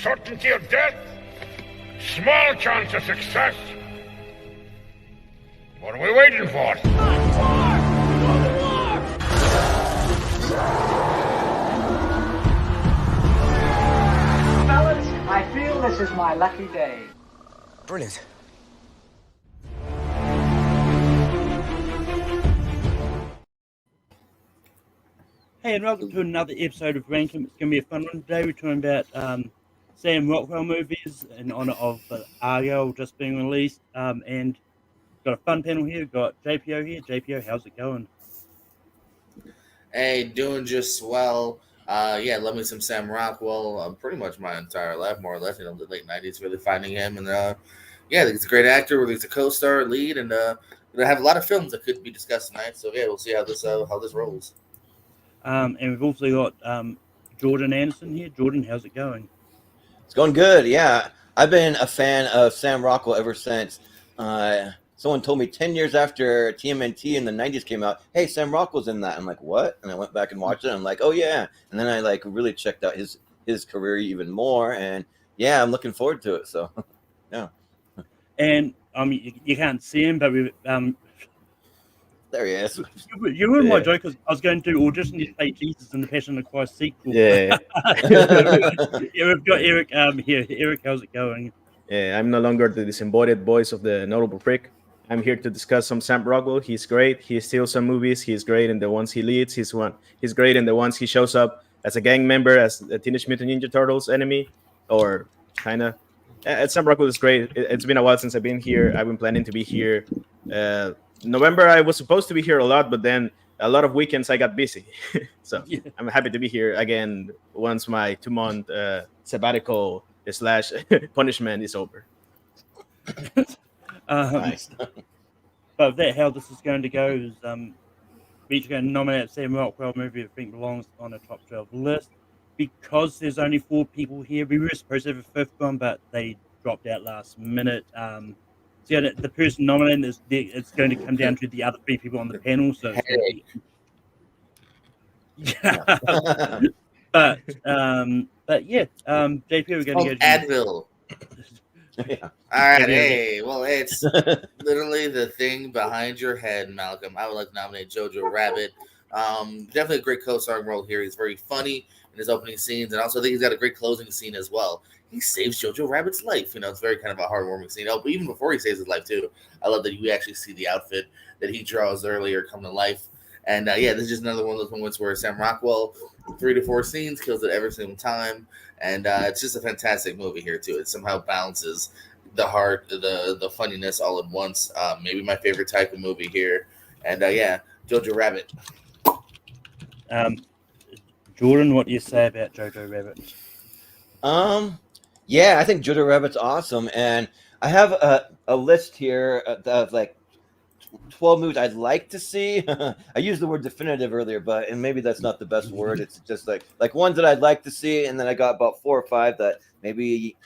certainty of death, small chance of success. What are we waiting for? Fellas, I feel this is my lucky day. Brilliant. Hey, and welcome to another episode of Rankin. It's going to be a fun one today. We're talking about Sam Rockwell movies in honor of Argyle just being released. And got a fun panel here. We've got JPO here. JPO, how's it going? Hey, doing just swell. Love me some Sam Rockwell. Pretty much my entire life, more or less. The late '90s, really finding him, and I think he's a great actor. He's a co-star, lead, and we have a lot of films that could be discussed tonight. So we'll see how this rolls. And we've also got Jordan Anderson here. Jordan, how's it going? It's going good, yeah. I've been a fan of Sam Rockwell ever since someone told me 10 years after TMNT in the 90s came out, hey, Sam Rockwell's in that. I'm like, what? And I went back and watched it, and I'm like, oh, yeah. And then I really checked out his career even more, and yeah, I'm looking forward to it, so, yeah. And you can't see him, but we there he is. You ruined my joke because I was going to audition to play Jesus in the Passion of Christ sequel. Yeah. We've got Eric here. Eric, how's it going? Yeah, I'm no longer the disembodied voice of the notable prick. I'm here to discuss some Sam Rockwell. He's great. He steals some movies. He's great in the ones he leads. He's great in the ones he shows up as a gang member, as a Teenage Mutant Ninja Turtles enemy, or kind of. Sam Rockwell is great. It's been a while since I've been here. I've been planning to be here. November, I was supposed to be here a lot, but then a lot of weekends I got busy. So yeah. I'm happy to be here again once my 2-month sabbatical / punishment is over. Nice. But that how this is going to go is we're each going to nominate Sam Rockwell movie I think belongs on a top 12 list. Because there's only 4 people here, we were supposed to have a 5th one, but they dropped out last minute. So the person nominated it's going to come down to the other 3 people on the panel. So Hey. but yeah, JP, we're going to go to Advil. Yeah. All right, hey, well, it's literally the thing behind your head, Malcolm. I would like to nominate Jojo Rabbit. Definitely a great co-starring role here. He's very funny in his opening scenes, and also I think he's got a great closing scene as well. He saves Jojo Rabbit's life. It's very kind of a heartwarming scene. Oh, but even before he saves his life too, I love that you actually see the outfit that he draws earlier come to life. And this is just another one of those moments where Sam Rockwell, 3 to 4 scenes, kills it every single time. And it's just a fantastic movie here too. It somehow balances the heart, the funniness all at once. Maybe my favorite type of movie here. And Jojo Rabbit. Jordan, what do you say about Jojo Rabbit? Yeah, I think Jojo Rabbit's awesome, and I have a list here of 12 movies I'd like to see. I used the word definitive earlier, and maybe that's not the best word. It's just like ones that I'd like to see, and then I got about 4 or 5 that maybe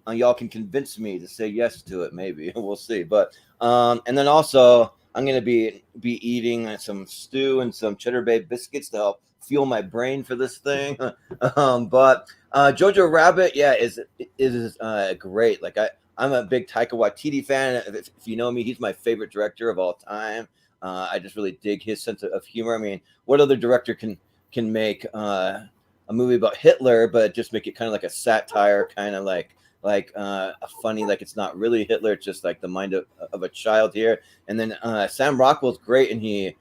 y'all can convince me to say yes to it. Maybe we'll see. But and then also I'm gonna be eating some stew and some Cheddar Bay biscuits to help fuel my brain for this thing. But Jojo Rabbit, yeah, is great. I'm a big Taika Waititi fan. If you know me, he's my favorite director of all time. I just really dig his sense of humor. I mean, what other director can make a movie about Hitler, but just make it kind of like a satire, kind of like a funny, it's not really Hitler, it's just like the mind of a child here. And then Sam Rockwell's great, and he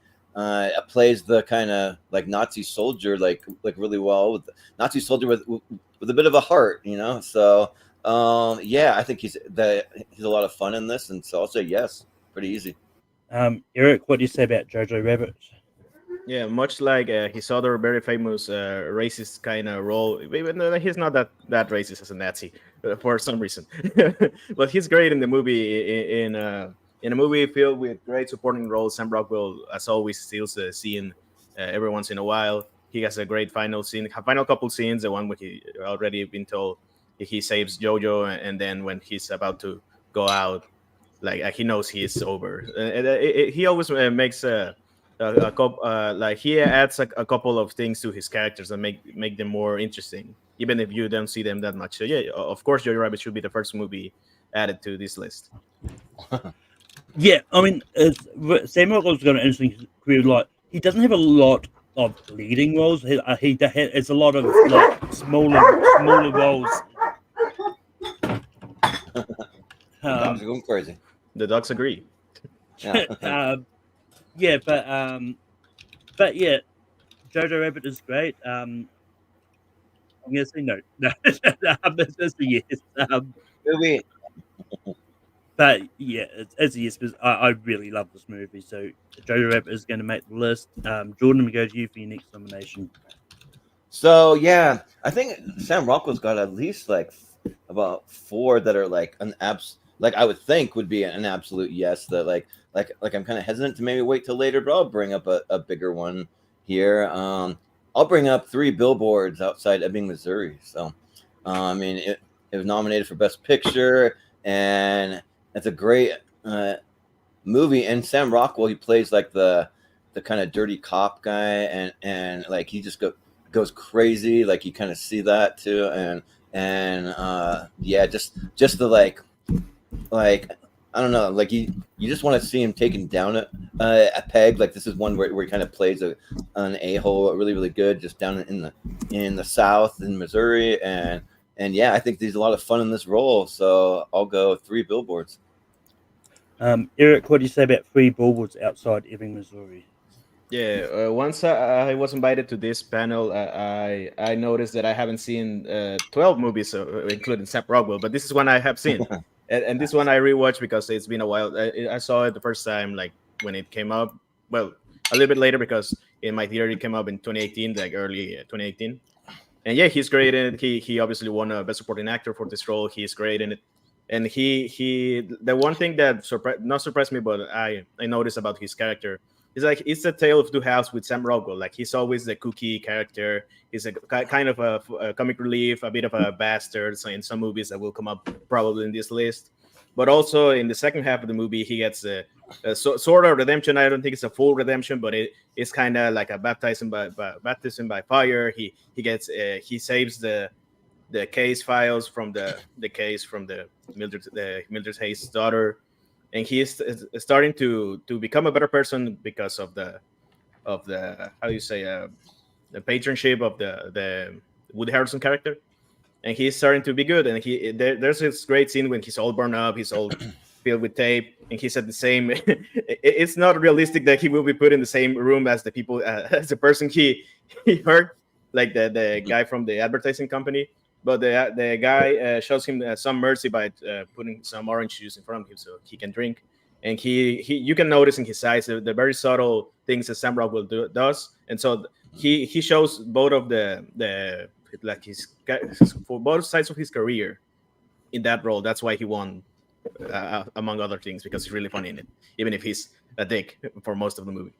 plays the kind of Nazi soldier really well, with Nazi soldier with a bit of a heart, So I think he's a lot of fun in this, and so I'll say yes, pretty easy. Eric, what do you say about Jojo Rabbit? Yeah, much like his other very famous racist kind of role, even though he's not that racist as a Nazi for some reason. But he's great in the movie. In a movie filled with great supporting roles, Sam Rockwell, as always, steals the scene every once in a while. He has a great final couple scenes, the one where he already been told he saves Jojo, and then when he's about to go out, he knows he's over. He always makes a couple, he adds a couple of things to his characters and make them more interesting. even if you don't see them that much. So yeah, of course, Jojo Rabbit should be the first movie added to this list. Yeah, I mean, Sam Rockwell's got an interesting career. Like, he doesn't have a lot of leading roles. It's a lot of like smaller roles. Dogs are going crazy. The dogs agree. Yeah. Yeah, but yeah, Jojo Rabbit is great. I'm gonna say no. No, that's a yes. Movie. But yeah, it's a yes because I really love this movie. So Jojo Rabbit is going to make the list. Jordan, we go to you for your next nomination. So yeah, I think Sam Rockwell's got at least like about 4 that are like an like I would think would be an absolute yes. That like I'm kind of hesitant to maybe wait till later, but I'll bring up a bigger one here. I'll bring up 3 Billboards Outside Ebbing, Missouri. So I mean it was nominated for Best Picture, and it's a great movie. And Sam Rockwell, he plays like the kind of dirty cop guy, and like he just goes crazy. Like you kind of see that too, and yeah, just the like I don't know, like you just want to see him taken down a peg. Like this is one where he kind of plays an a-hole really good, just down in the South in Missouri, and yeah, I think there's a lot of fun in this role. So I'll go 3 Billboards. Eric, what do you say about 3 Billboards Outside Ebbing, Missouri? Yeah, once I was invited to this panel, I noticed that I haven't seen 12 movies, including Sam Rockwell, but this is one I have seen. And this one I rewatched because it's been a while. I saw it the first time, like when it came up. Well, a little bit later because in my theater it came up in 2018, like early 2018. And yeah, he's great in it. He obviously won a Best Supporting Actor for this role. He's great in it. And he the one thing that not surprised me, but I noticed about his character is like it's a tale of two halves with Sam Rockwell. Like he's always the kooky character. He's a kind of a comic relief, a bit of a bastard. So in some movies that will come up probably in this list, but also in the second half of the movie, he gets a sort of redemption. I don't think it's a full redemption, but it's kind of like a baptism by fire. He saves the case files from the case from the Mildred Hayes' daughter, and he is starting to become a better person because of the how do you say the patronship of the Woody Harrelson character, and he's starting to be good. And there's this great scene when he's all burned up, he's all filled with tape, and he's at the same. It's not realistic that he will be put in the same room as the people as the person he hurt, like the guy from the advertising company. But the guy shows him some mercy by putting some orange juice in front of him so he can drink. And he you can notice in his eyes the very subtle things that Sam Rockwell does. And so he shows both of the like his for both sides of his career in that role. That's why he won, among other things, because he's really funny in it, even if he's a dick for most of the movie.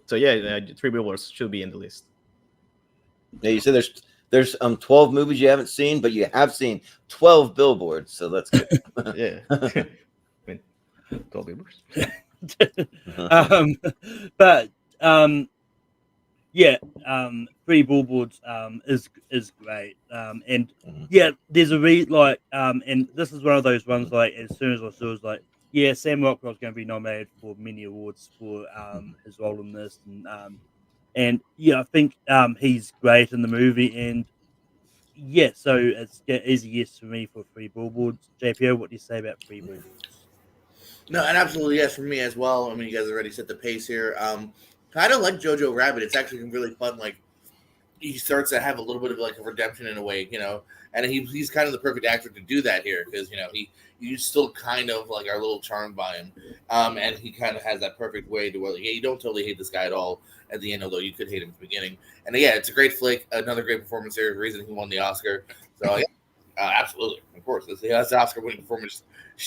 So yeah, 3 Billboards should be in the list. Yeah, you said there's 12 movies you haven't seen, but you have seen 12 Billboards, so that's good. Yeah. 12 Billboards. But yeah, 3 Billboards is great. And yeah, there's a and this is one of those ones like as soon as I saw it, was like, yeah, Sam Rockwell's going to be nominated for many awards for his role in this, and yeah, I think he's great in the movie, and yeah, so it's a yes for me for 3 Billboards. JPO, what do you say about 3 Billboards? No, and absolutely yes for me as well. I mean, you guys already set the pace here. I don't like Jojo Rabbit. It's actually really fun. Like he starts to have a little bit of like a redemption in a way, and he's kind of the perfect actor to do that here because you still kind of like are a little charmed by him, and he kind of has that perfect way to where you don't totally hate this guy at all at the end, although you could hate him at the beginning. And yeah, it's a great flick, another great performance here. The reason he won the Oscar. So yeah, absolutely, of course, that's the Oscar-winning performance.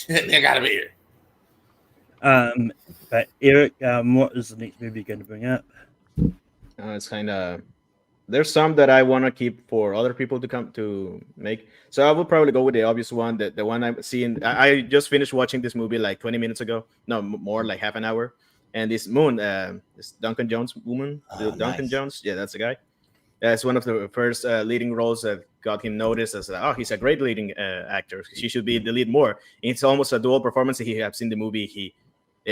They gotta be here. But Eric, what is the next movie you're going to bring up? It's kind of there's some that I want to keep for other people to come to make. So I will probably go with the obvious one, the one I'm seeing. I just finished watching this movie like 20 minutes ago. No, more like half an hour. And this Moon, this Duncan Jones woman, Duncan nice. Jones, yeah, that's the guy. It's one of the first leading roles that got him noticed as, oh, he's a great leading actor. He should be the lead more. It's almost a dual performance. He has in the movie.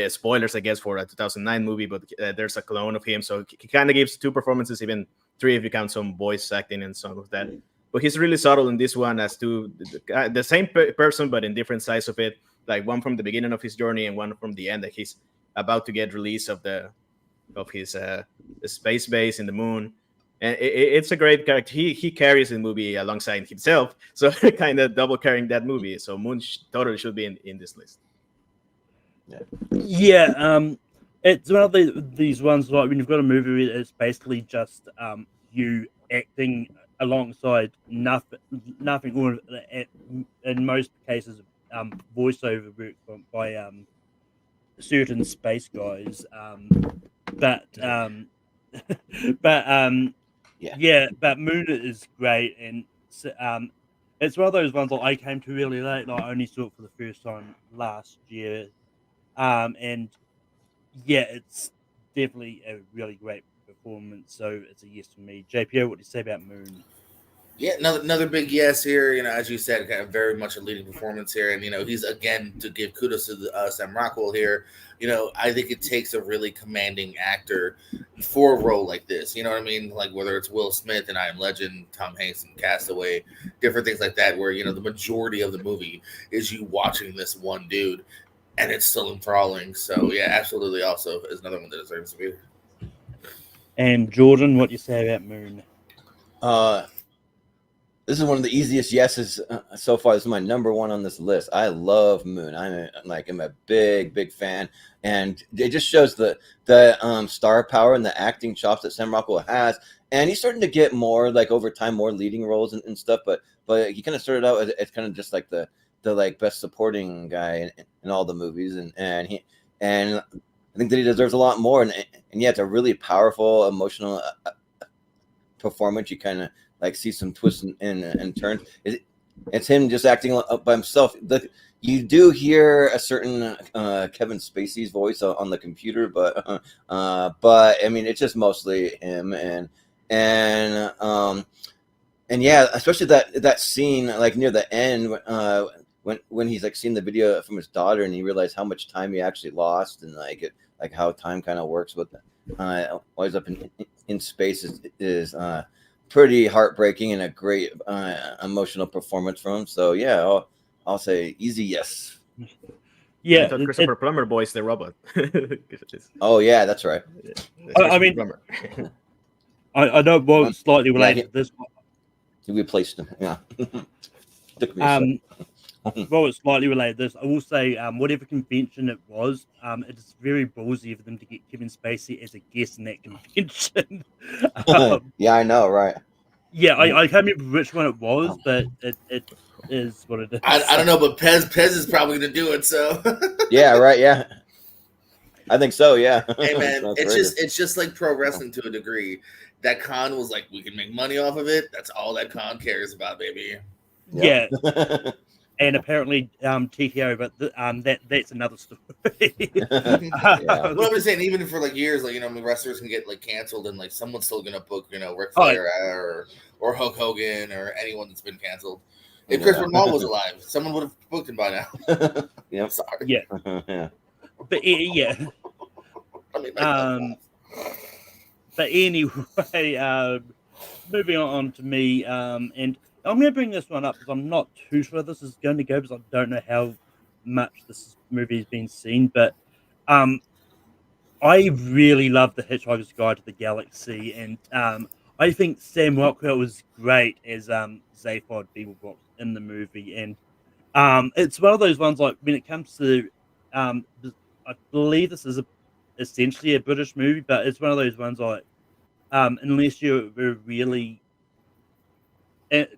Spoilers, I guess, for a 2009 movie, but there's a clone of him. So he kind of gives two performances, even three if you count some voice acting and some of that. But he's really subtle in this one as to the same person, but in different sides of it. Like one from the beginning of his journey and one from the end that he's about to get release of his space base in the moon. And it's a great character. He carries the movie alongside himself, so kind of double carrying that movie. So Moon totally should be in this list. Yeah, it's one of these ones like when you've got a movie where it's basically just you acting alongside nothing, or in most cases, voiceover work by certain space guys. But but Moon is great, and it's one of those ones that I came to really late. Like I only saw it for the first time last year. And yeah, it's definitely a really great performance. So it's a yes for me. JPO, what do you say about Moon? Yeah, another big yes here. As you said, kind of very much a leading performance here, and he's again to give kudos to Sam Rockwell here. I think it takes a really commanding actor for a role like this. You know what I mean? Like whether it's Will Smith in I Am Legend, Tom Hanks in Castaway, different things like that, where the majority of the movie is you watching this one dude, and it's still enthralling. So yeah, absolutely. Also, is another one that deserves to be. And Jordan, what do you say about Moon? This is one of the easiest yeses so far. This is my number one on this list. I love Moon. I'm a big fan, and it just shows the star power and the acting chops that Sam Rockwell has. And he's starting to get more, like over time, more leading roles and stuff. But he kind of started out as kind of just like the like best supporting guy in all the movies, and I think that he deserves a lot more. And yeah, it's a really powerful, emotional performance. You kind of like see some twists and turns. It's him just acting by himself. You do hear a certain Kevin Spacey's voice on the computer, but I mean it's just mostly him. And yeah, especially that scene like near the end when he's like seeing the video from his daughter and he realized how much time he actually lost, and like how time kind of works with while he's up in space is pretty heartbreaking and a great emotional performance from him. So yeah, I'll say easy yes. Yeah, I thought Christopher Plummer voiced the robot. Oh yeah, that's right. I mean, I know what slightly related to this. He replaced him. Yeah. Took me well, it's slightly related to this. I will say, whatever convention it was, it's very ballsy of them to get Kevin Spacey as a guest in that convention. Yeah, I know, right? Yeah, I can't remember which one it was, but it is what it is. I don't know, but Pez is probably going to do it. So yeah, right. Yeah, I think so. Yeah. Hey man, it's just like pro wrestling to a degree. That Khan was like, we can make money off of it. That's all that Khan cares about, baby. Yeah. And apparently TKO, but that's another story. Well, I'm just saying, even for like years, like wrestlers can get like canceled, and like someone's still gonna book Ric Flair or Hulk Hogan or anyone that's been canceled. If Chris Benoit was alive, someone would have booked him by now. Yeah, sorry. Yeah, yeah, but yeah. But anyway, moving on to me, and I'm going to bring this one up because I'm not too sure this is going to go because I don't know how much this movie has been seen. But I really love The Hitchhiker's Guide to the Galaxy, and I think Sam Rockwell was great as Zaphod Beeblebrox in the movie. And it's one of those ones like when it comes to, I believe this is essentially a British movie, but it's one of those ones like unless you really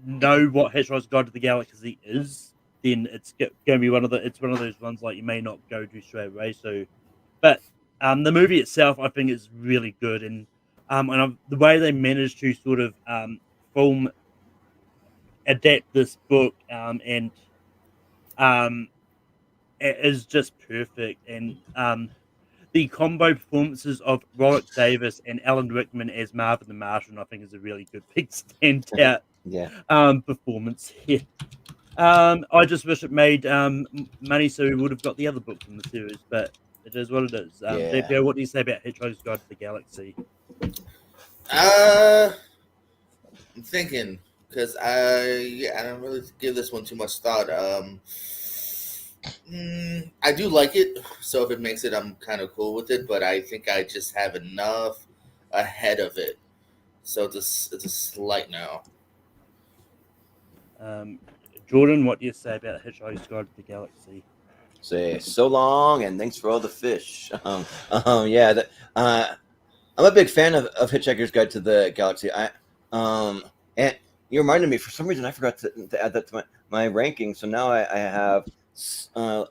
know what Hitchhiker's Guide to the Galaxy is, then it's going to be one of those ones like you may not go to straight away. So, but the movie itself, I think, is really good, and the way they managed to sort of adapt this book, and it is just perfect. And the combo performances of Warwick Davis and Alan Rickman as Marvin the Martian, I think, is a really good big standout Yeah. performance here. I just wish it made money so we would have got the other books in the series, but it is what it is. Yeah. JPO, what do you say about Hitchhiker's Guide to the Galaxy? I'm thinking because I don't really give this one too much thought. I do like it, so if it makes it, I'm kind of cool with it. But I think I just have enough ahead of it, so it's a slight no. Jordan, what do you say about Hitchhiker's Guide to the Galaxy? Say so long and thanks for all the fish. Yeah, I'm a big fan of Hitchhiker's Guide to the Galaxy. And you reminded me, for some reason I forgot to add that to my ranking. So now I have an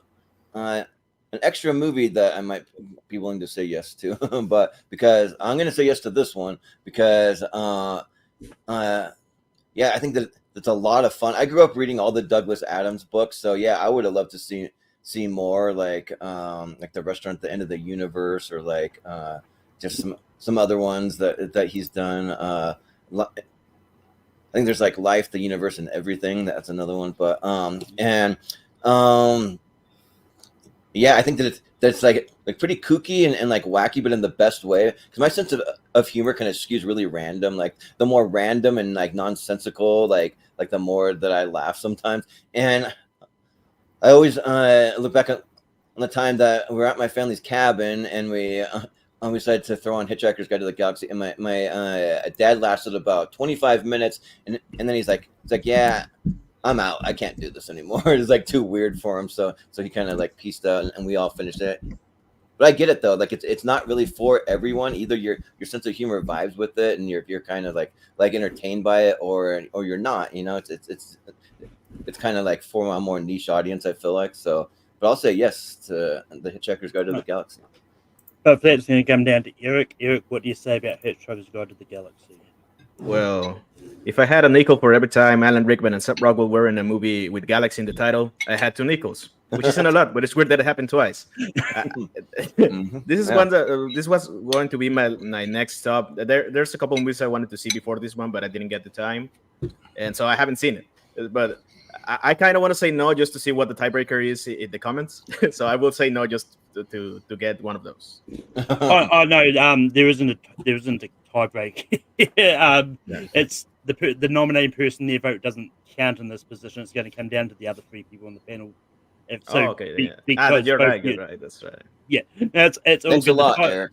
extra movie that I might be willing to say yes to, but because I'm going to say yes to this one because yeah, I think that it's a lot of fun. I grew up reading all the Douglas Adams books, so yeah, I would have loved to see more like the Restaurant at the End of the Universe, or like just some other ones that he's done. I think there's like Life, the Universe, and Everything. That's another one, but yeah, I think that it's like pretty kooky and like wacky, but in the best way. Because my sense of humor kind of skews really random. Like the more random and like nonsensical, like the more that I laugh sometimes. And I always look back on the time that we were at my family's cabin and we decided to throw on Hitchhiker's Guide to the Galaxy. And my dad lasted about 25 minutes, and then he's like, yeah, I'm out. I can't do this anymore. It's like too weird for him. So he kind of like pieced out, and we all finished it. But I get it though. Like it's not really for everyone. Either your sense of humor vibes with it, and you're kind of like entertained by it, or you're not. You know, it's kind of like for a more niche audience, I feel like. So, but I'll say yes to the Hitchhiker's Guide to the Galaxy. But that's going to come down to Eric. Eric, what do you say about Hitchhiker's Guide to the Galaxy? Well, if I had a nickel for every time Alan Rickman and Sam Rockwell were in a movie with Galaxy in the title, I had 2 nickels, which isn't a lot, but it's weird that it happened twice. This is one that this was going to be my next stop. There's a couple of movies I wanted to see before this one, but I didn't get the time, and so I haven't seen it. But I kind of want to say no just to see what the tiebreaker is in the comments. So I will say no just to get one of those. Oh no, there isn't a tiebreak. It's the nominated person. Their vote doesn't count in this position. It's going to come down to the other 3 people on the panel. Okay. Because you're right. You're right. That's right. Yeah, it's all Thanks good. a lot, Eric.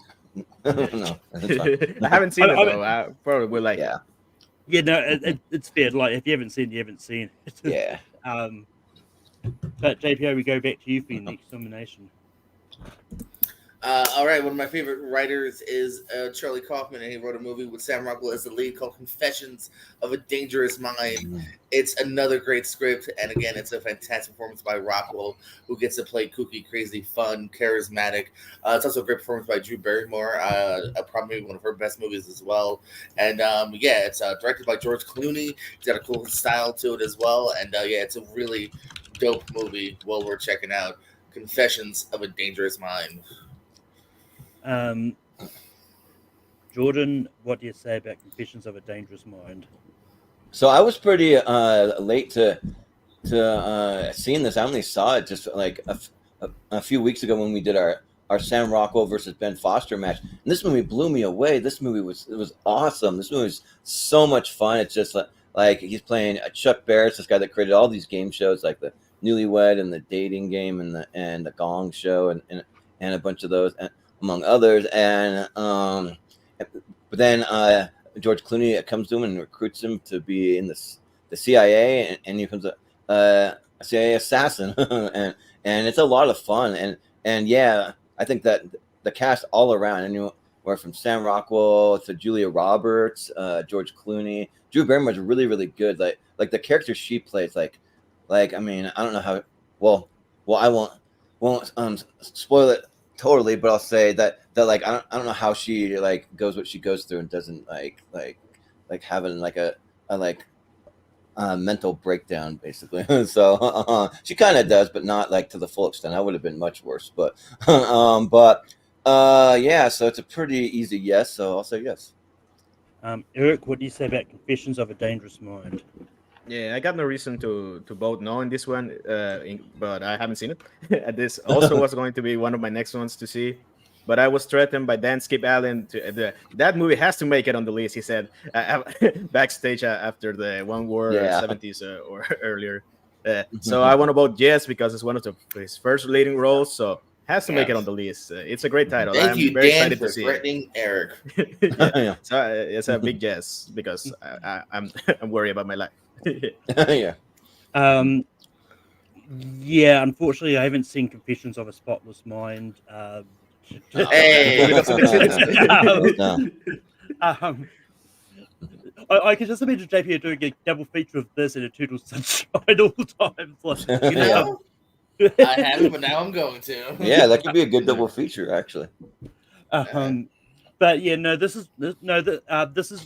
No, I haven't seen it though. I probably will like. Yeah. Yeah, no, it's fair. Like if you haven't seen it, you haven't seen it. Yeah. But JPO, we go back to you for your next nomination. All right, one of my favorite writers is Charlie Kaufman, and he wrote a movie with Sam Rockwell as the lead called Confessions of a Dangerous Mind. It's another great script, and again, it's a fantastic performance by Rockwell, who gets to play kooky, crazy, fun, charismatic. It's also a great performance by Drew Barrymore, probably one of her best movies as well. And yeah, it's directed by George Clooney. It's got a cool style to it as well, and yeah, it's a really dope movie, well worth checking out. Confessions of a Dangerous Mind. Jordan, what do you say about Confessions of a Dangerous Mind? So I was pretty late to seeing this. I only saw it just like a few weeks ago when we did our Sam Rockwell versus Ben Foster match. And this movie blew me away. This movie was awesome. This movie was so much fun. It's just like he's playing Chuck Barris, this guy that created all these game shows like the Newlywed and the Dating Game and the Gong Show and a bunch of those, among others. And but then George Clooney comes to him and recruits him to be in the CIA, and he becomes a CIA assassin, and it's a lot of fun. And yeah, I think that the cast all around, anywhere from Sam Rockwell to Julia Roberts, George Clooney, Drew Barrymore is really, really good. Like the character she plays, like I mean, I don't know how well I won't spoil it totally, but I'll say that like I don't know how she like goes what she goes through and doesn't like having like a mental breakdown basically. So she kind of does, but not like to the full extent. I would have been much worse, but Yeah. So it's a pretty easy yes. So I'll say yes. Eric, what do you say about Confessions of a Dangerous Mind? Yeah, I got no reason to vote no in this one, but I haven't seen it. This also was going to be one of my next ones to see, but I was threatened by Dan Skip Allen that movie has to make it on the list. He said backstage after the One War Yeah. 70s or earlier. So I want to vote yes because it's one of his first leading roles. So has to make it on the list. It's a great title. Thank I'm you, very Dan, excited for to see it. threatening Eric. Yeah. Yeah. So it's a big yes because I'm I'm worried about my life. Yeah. Yeah, unfortunately, I haven't seen Confessions of a Spotless Mind. Hey. We don't see the exhibits. No. um, I can just imagine JP doing a double feature of this and a Turtle Sunshine all the time. It's like, You know, I haven't, but now I'm going to. Yeah, that could be a good double feature, actually. But yeah, no, this is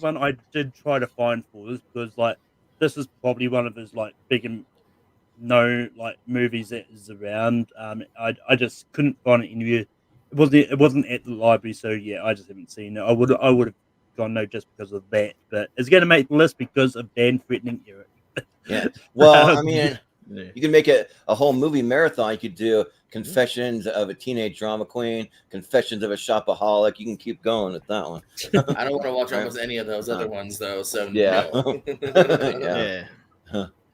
one I did try to find for this because like this is probably one of his like big and no like movies that is around. I just couldn't find it anywhere. It wasn't at the library, so yeah, I just haven't seen it. I would have gone no just because of that, but it's going to make the list because of Dan threatening Eric. Yeah. Well, I mean, Yeah. you can make it a whole movie marathon. You could do Confessions of a Teenage Drama Queen, Confessions of a Shopaholic. You can keep going with that one. I don't want to watch almost any of those other ones, though. So Yeah. no. Yeah.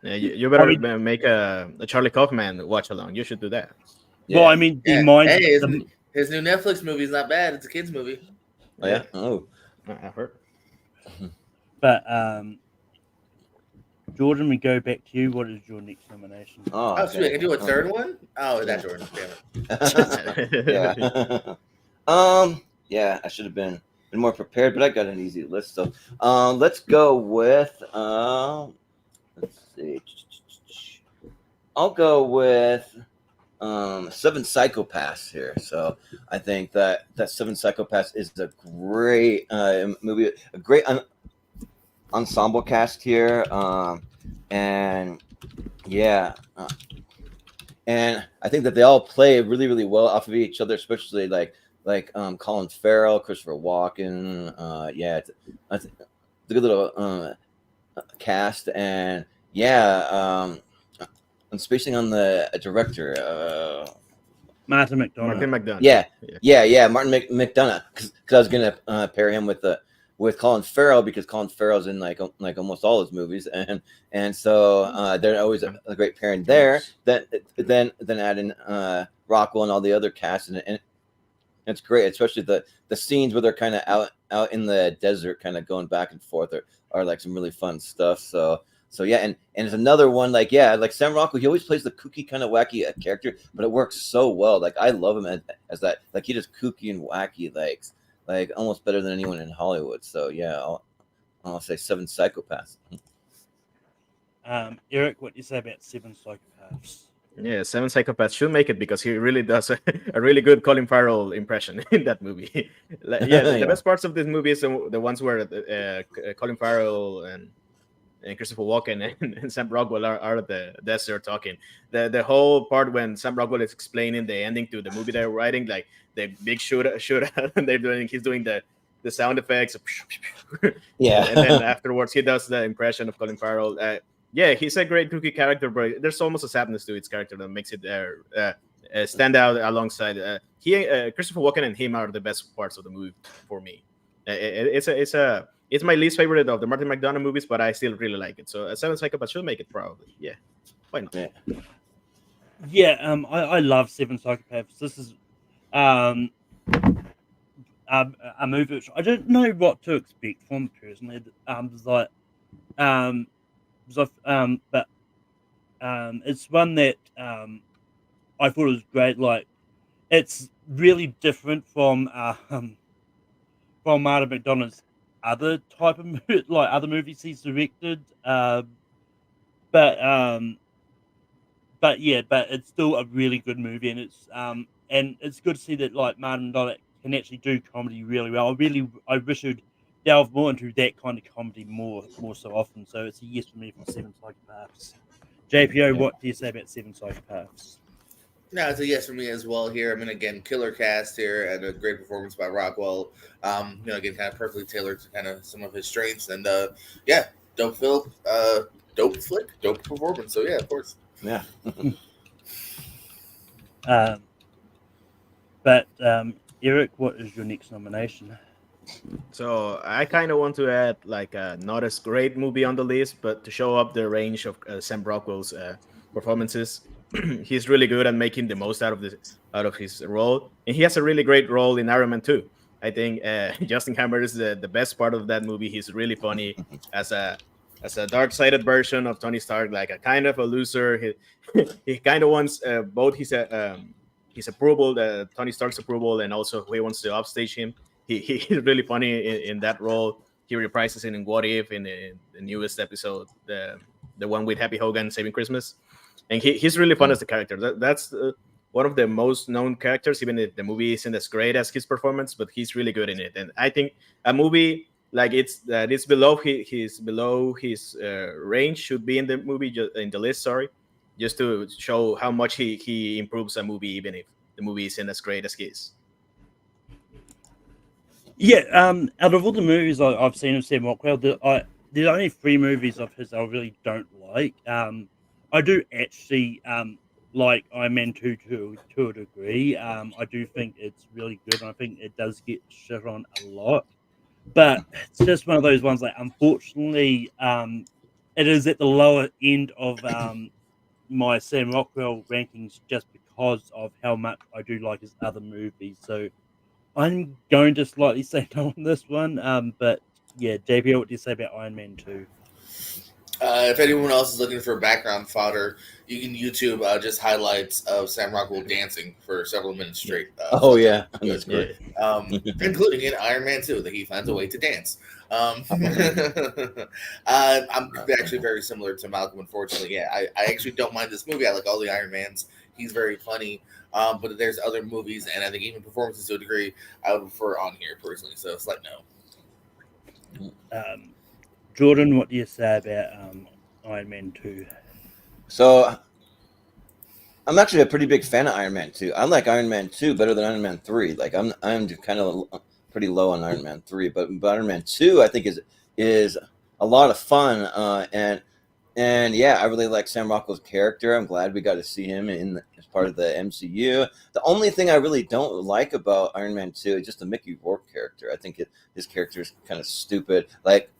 Yeah, you better make a Charlie Kaufman watch along. You should do that. Yeah. Well, I mean, Yeah. mind Hey, his new Netflix movie is not bad. It's a kids movie. Oh, yeah. Oh. I heard. but Jordan, we go back to you. What is your next nomination? Oh, Oh, sweet. I can do a third one? Oh, that's Jordan. Damn it. Yeah. Yeah, I should have been more prepared, but I got an easy list. So let's go with let's see. I'll go with Seven Psychopaths here. So I think that Seven Psychopaths is a great movie, a great ensemble cast here. And yeah. And I think that they all play really, really well off of each other, especially like Colin Farrell, Christopher Walken. Yeah, it's a good little cast, and yeah, I'm spacing on the director. Martin McDonagh. Martin McDonagh. Yeah, Martin McDonagh, because I was gonna pair him with Colin Farrell because Colin Farrell's in like almost all his movies, and so they're always a great pairing there. Then add in Rockwell and all the other cast, and it's great, especially the scenes where they're kind of out in the desert, kind of going back and forth, are like some really fun stuff. So yeah, and it's another one like Sam Rockwell. He always plays the kooky kind of wacky character, but it works so well. Like I love him as that. Like he just kooky and wacky, like almost better than anyone in Hollywood. So yeah, I'll say Seven Psychopaths. Eric, what do you say about Seven Psychopaths? Yeah, Seven Psychopaths should make it because he really does a really good Colin Farrell impression in that movie. The best parts of this movie is the ones where Colin Farrell and Christopher Walken and Sam Rockwell are at the desert talking. The whole part when Sam Rockwell is explaining the ending to the movie they're writing, like the big shootout, and he's doing the sound effects. Yeah, and then afterwards he does the impression of Colin Farrell. Yeah, he's a great rookie character, but there's almost a sadness to his character that makes it stand out alongside. Christopher Walken and him are the best parts of the movie for me. It's my least favorite of the Martin McDonagh movies, but I still really like it. So Seven Psychopaths should make it probably. Yeah, why not? Yeah, I love Seven Psychopaths. This is a movie which I don't know what to expect from personally. But it's one that I thought was great. Like, it's really different from Martin McDonagh's other type of other movies he's directed. But it's still a really good movie, and it's good to see that like Martin McDonagh can actually do comedy really well. I wish he'd delve more into that kind of comedy more so often. So it's a yes for me for Seven Psychopaths. JPO, what do you say about Seven Psychopaths? No, it's a yes for me as well here. I mean, again, killer cast here and a great performance by Rockwell. Again, kind of perfectly tailored to kind of some of his strengths. And yeah, dope film, dope flick, dope performance. So yeah, of course. Yeah. But Eric, what is your next nomination? So I kind of want to add like a not as great movie on the list, but to show up the range of Sam Rockwell's performances. He's really good at making the most out of his role, and he has a really great role in Iron Man 2. I think Justin Hammer is the best part of that movie. He's really funny as a dark-sided version of Tony Stark, like a kind of a loser. He kind of wants both his approval, Tony Stark's approval, and also he wants to upstage him. He's really funny in that role. He reprises it in What If in the newest episode, the one with Happy Hogan saving Christmas, and he's really fun as the character. That's one of the most known characters, even if the movie isn't as great as his performance, but he's really good in it. And I think a movie like it's below his range should be in the movie in the list. Sorry, just to show how much he improves a movie, even if the movie isn't as great as his. Yeah, out of all the movies I've seen of Sam Rockwell, there's only 3 movies of his I really don't like. I do actually like Iron Man 2 to a degree. I do think it's really good, and I think it does get shit on a lot. But it's just one of those ones, like, unfortunately, it is at the lower end of my Sam Rockwell rankings just because of how much I do like his other movies. So I'm going to slightly say no on this one. But yeah, JP, what do you say about Iron Man 2? If anyone else is looking for background fodder, you can YouTube just highlights of Sam Rockwell dancing for several minutes straight. Oh yeah, that's great. Including in Iron Man 2, that he finds a way to dance. I'm actually very similar to Malcolm, unfortunately. Yeah, I actually don't mind this movie. I like all the Iron Mans. He's very funny. But there's other movies, and I think even performances to a degree, I would prefer on here personally. So it's like no. Jordan, what do you say about Iron Man 2? So I'm actually a pretty big fan of Iron Man 2. I like Iron Man 2 better than Iron Man 3. Like I'm kind of pretty low on Iron Man 3, but Iron Man 2 I think is a lot of fun. And yeah, I really like Sam Rockwell's character. I'm glad we got to see him as part of the MCU. The only thing I really don't like about Iron Man 2 is just the Mickey Rourke character. I think his character is kind of stupid. Like,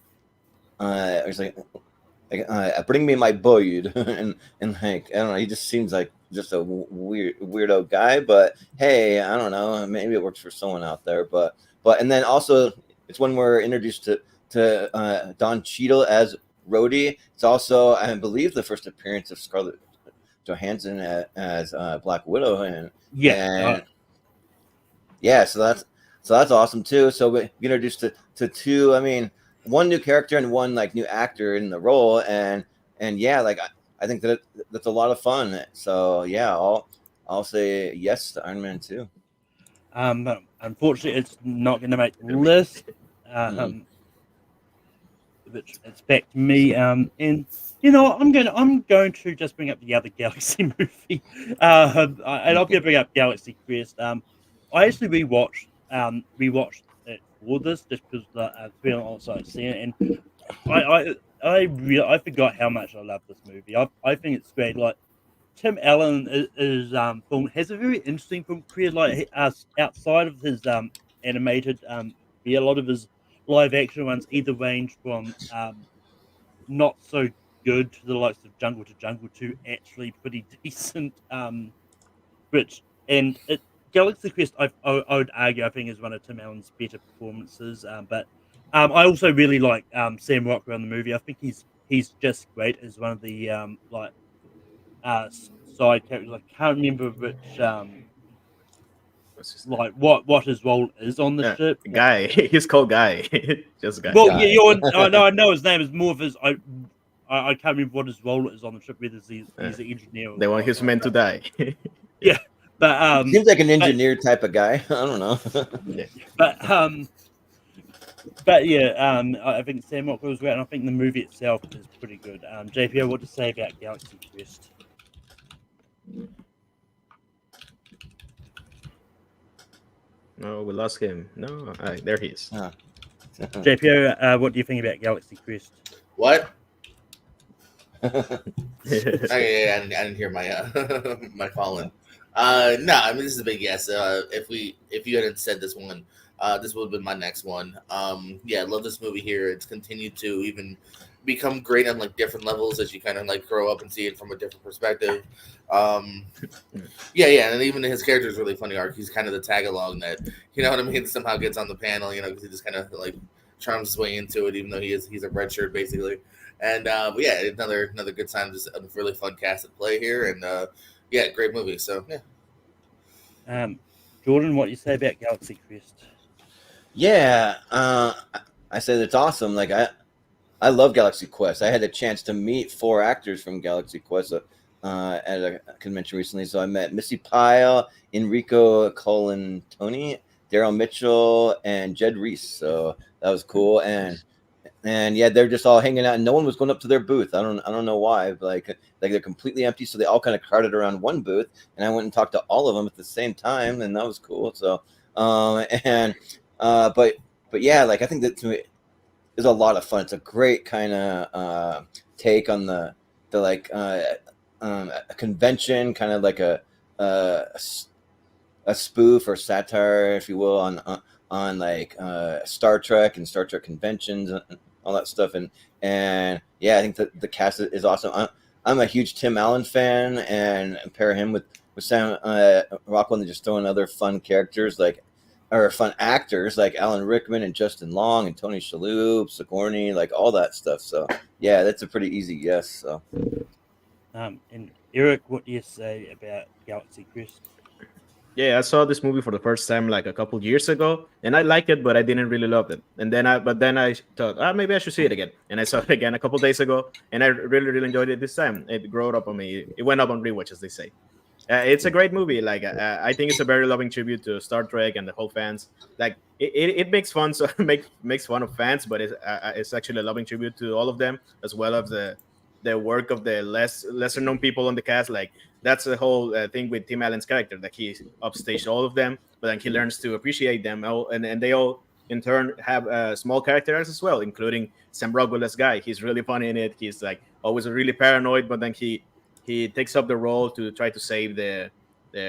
it's like bring me my boyd, and like I don't know, he just seems like just a weirdo guy. But hey, I don't know, maybe it works for someone out there. But and then also it's when we're introduced to Don Cheadle as Rhodey. It's also, I believe, the first appearance of Scarlett Johansson as Black Widow, and so that's awesome too. So we introduced to 2. I mean, one new character and one like new actor in the role, and yeah, like I think that's a lot of fun. So yeah, I'll say yes to Iron Man 2. But unfortunately, it's not going to make the list. Which it's back to me. And you know, I'm going to just bring up the other Galaxy movie. And I'm going to bring up Galaxy Quest. I actually rewatched it for this just because to be honest, I've seen it, and I forgot how much I love this movie. I think it's great. Like, Tim Allen is film has a very interesting film career. Like, outside of his animated, a lot of his live action ones either range from not so good to the likes of Jungle to actually pretty decent. Which and it Galaxy Quest, I would argue, I think is one of Tim Allen's better performances. But I also really like Sam Rockwell in the movie. I think he's just great as one of the side characters. I can't remember which like what his role is on the ship. Guy. He's called Guy. Just Guy. Well, yeah, I know his name is more of his. I can't remember what his role is on the ship. Whether he's an engineer. The one who's meant to die. Yeah, but seems like an engineer type of guy. I don't know. But yeah, I think Sam Rockwell was great, and I think the movie itself is pretty good. JPO, what to say about Galaxy Quest? No, we lost him. No, there he is. Huh. JPO, what do you think about Galaxy Quest? What? Yeah, Oh, yeah, I didn't hear my my calling. No, I mean this is a big yes. If you hadn't said this one, this would have been my next one. Yeah, I love this movie here. It's continued to even become great on like different levels as you kind of like grow up and see it from a different perspective. Um, yeah, and even his character is really funny arc. He's kind of the tag along that you know what I mean. Somehow gets on the panel, you know, because he just kind of like charms his way into it, even though he's a red shirt basically. And but yeah, another good time, just a really fun cast at play here, and yeah, great movie. So yeah, Jordan, what do you say about Galaxy Quest? Yeah, I said it's awesome. Like I love Galaxy Quest. I had a chance to meet 4 actors from Galaxy Quest at a convention recently. So I met Missy Pyle, Enrico Colantoni, Daryl Mitchell, and Jed Reese. So that was cool. And yeah, they're just all hanging out, and no one was going up to their booth. I don't know why. But like they're completely empty, so they all kind of crowded around one booth, and I went and talked to all of them at the same time, and that was cool. So and but yeah, like I think that to me is a lot of fun. It's a great kind of take on the like a convention, kind of like a spoof or satire, if you will, on like Star Trek and Star Trek conventions and all that stuff. And yeah, I think that the cast is awesome. I'm a huge Tim Allen fan, and pair him with Sam Rockwell, and just throwing other fun characters or fun actors like Alan Rickman and Justin Long and Tony Shalhoub, Sigourney, like all that stuff. So yeah, that's a pretty easy yes. So And Eric, what do you say about Galaxy Quest? Yeah, I saw this movie for the first time like a couple years ago, and I liked it, but I didn't really love it. But then I thought, maybe I should see it again, and I saw it again a couple days ago, and I really, really enjoyed it this time. It grew up on me. It went up on rewatch, as they say. It's a great movie. Like I think it's a very loving tribute to Star Trek and the whole fans. Like it makes fun, so makes fun of fans, but it's actually a loving tribute to all of them, as well as the work of the lesser known people on the cast. Like that's the whole thing with Tim Allen's character, that he upstaged all of them, but then he learns to appreciate them all, and they all in turn have small characters as well, including Sam Rockwell as guy. He's really funny in it. He's like always really paranoid, but then he takes up the role to try to save the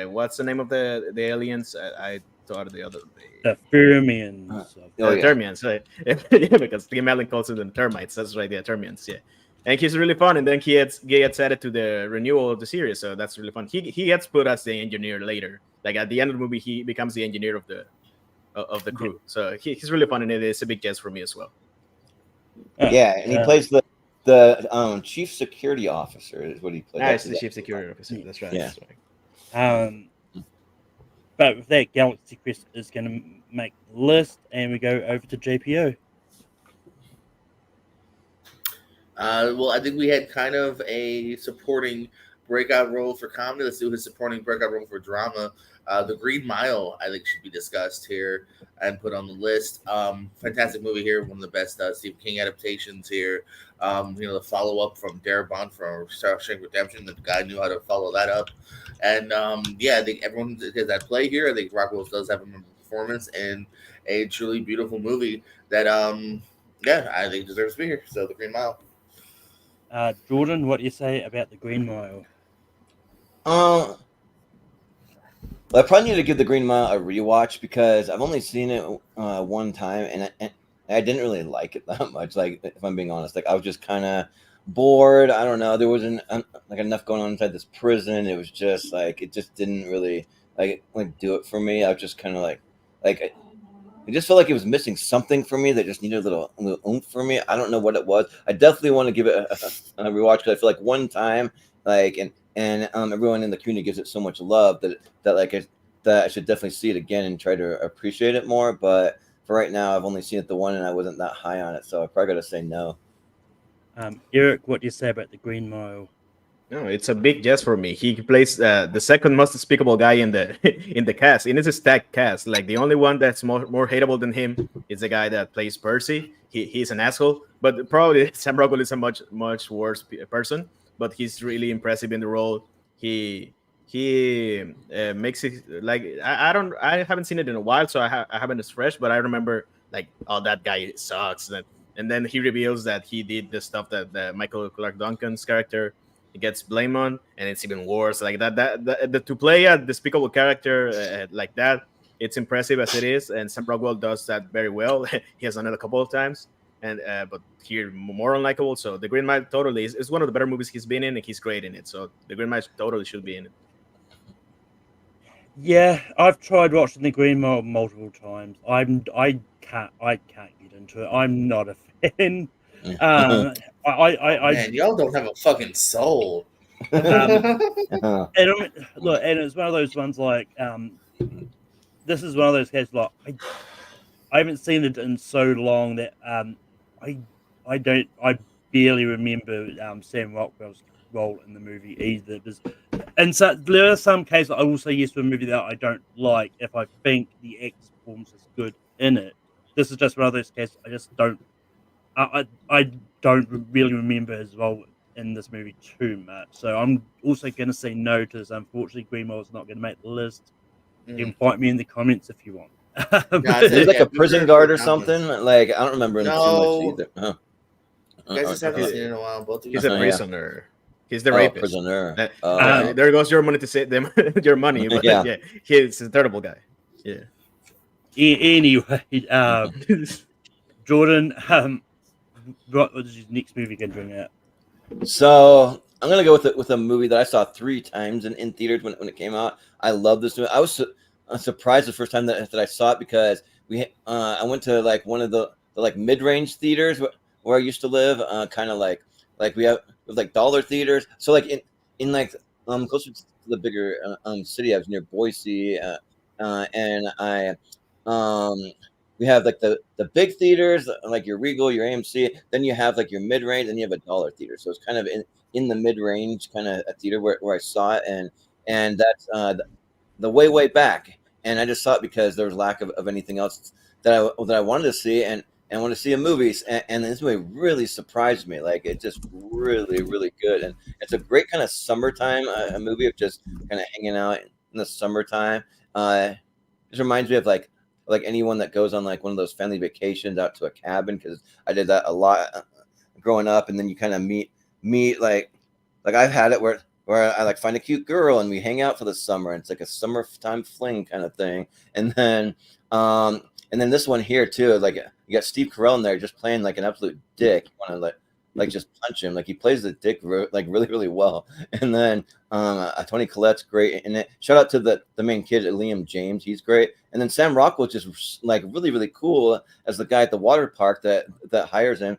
what's the name of the aliens? I thought the other The Fermians. Termians, right? Yeah, because Tim Allen calls them termites. That's right, yeah, Termians, yeah. And he's really fun, and then he gets added to the renewal of the series, so that's really fun. He gets put as the engineer later. Like at the end of the movie, he becomes the engineer of the crew. So he's really fun, and it is a big guess for me as well. yeah, and he plays the chief security officer is what he plays. It's the chief security officer. That's right. Yeah. That's right. But with that, Galaxy Quest is going to make the list, and we go over to JPO. Well, I think we had kind of a supporting breakout role for comedy. Let's do his supporting breakout role for drama. The Green Mile, I think, should be discussed here and put on the list. Fantastic movie here, one of the best Stephen King adaptations here. The follow up from Darabont from Shawshank Redemption. The guy knew how to follow that up, and I think everyone is at play here. I think Rockwell does have a performance in a truly beautiful movie that I think deserves to be here. So, The Green Mile. Jordan, what do you say about the Green Mile? I probably need to give the Green Mile a rewatch because I've only seen it one time, and I didn't really like it that much. Like, if I'm being honest, like I was just kind of bored. I don't know. There wasn't like enough going on inside this prison. It was just like it just didn't really like do it for me. I was just kind of like it just felt like it was missing something for me that just needed a little oomph for me. I don't know what it was. I definitely want to give it a rewatch because I feel like one time, like, and everyone in the community gives it so much love that I should definitely see it again and try to appreciate it more. But for right now, I've only seen it the one, and I wasn't that high on it, so I probably got to say no. Eric, what do you say about the Green Mile? No, it's a big yes for me. He plays the second most despicable guy in the in the cast. And it's a stacked cast. Like the only one that's more hateable than him is the guy that plays Percy. He's an asshole, but probably Sam Rockwell is a much worse person. But he's really impressive in the role. He he makes it like I haven't seen it in a while, so I haven't as fresh, but I remember like, oh, that guy sucks. And then he reveals that he did the stuff that Michael Clark Duncan's character gets blamed on, and it's even worse. Like to play a despicable character like that, it's impressive as it is, and Sam Rockwell does that very well. He has done it a couple of times, and but here more unlikable. So The Green Mile totally is one of the better movies he's been in, and he's great in it. So The Green Mile totally should be in it. Yeah, I've tried watching The Green Mile multiple times. I can't get into it. I'm not a fan. Man, y'all don't have a fucking soul. And look, and it's one of those ones like this is one of those cases like I haven't seen it in so long that I barely remember Sam Rockwell's role in the movie either. And so there are some cases I will say yes to a movie that I don't like if I think the actor's performance is good in it. This is just one of those cases I just don't. I don't really remember his role in this movie too much, so I'm also going to say no to this. Unfortunately, Green Mile is not going to make the list. You can fight me in the comments if you want. He's like a prison guard or something. Like I don't remember him too much either. You guys just haven't seen it in a while. Both of you. He's a prisoner. He's the rapist. Prisoner. There goes your money to say them your money. But yeah, he's a terrible guy. Yeah. Anyway, Jordan, what is his next movie going to bring out? So I'm gonna go with a movie that I saw 3 times in theaters when it came out. I love this movie. I was surprised the first time that I saw it because I went to like one of the like mid-range theaters where I used to live, kind of like we have like dollar theaters. So like in like closer to the bigger city, I was near Boise, and we have like the big theaters like your Regal, your AMC. Then you have like your mid-range, and you have a dollar theater. So it's kind of in the mid-range kind of a theater where I saw it, and that's the way back. And I just saw it because there was lack of anything else that I wanted to see, and want to see a movie. And this movie really surprised me. Like it's just really, really good. And it's a great kind of summertime a movie of just kind of hanging out in the summertime. It reminds me of like anyone that goes on like one of those family vacations out to a cabin, because I did that a lot growing up. And then you kind of meet like I've had it where I like find a cute girl and we hang out for the summer. And it's like a summertime fling kind of thing. And then this one here too, like you got Steve Carell in there just playing like an absolute dick. You want to like just punch him. Like he plays the dick like really, really well. And then Toni Collette's great in it. Shout out to the main kid, Liam James. He's great. And then Sam Rockwell just like really, really cool as the guy at the water park that hires him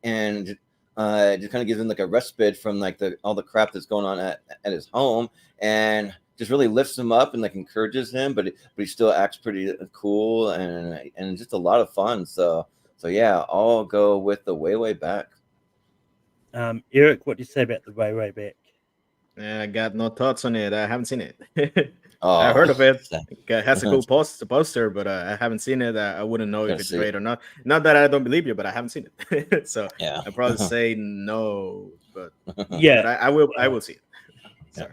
and just kind of gives him like a respite from like all the crap that's going on at his home, and just really lifts him up and like encourages him, but he still acts pretty cool and just a lot of fun. So yeah, I'll go with the way back. Eric, what do you say about the way back? I got no thoughts on it. I haven't seen it. I heard of it. It has a cool poster, but I haven't seen it. I wouldn't know if it's great or not. Not that I don't believe you, but I haven't seen it. So yeah, I'll probably say no. But yeah, but I will see it. Sorry.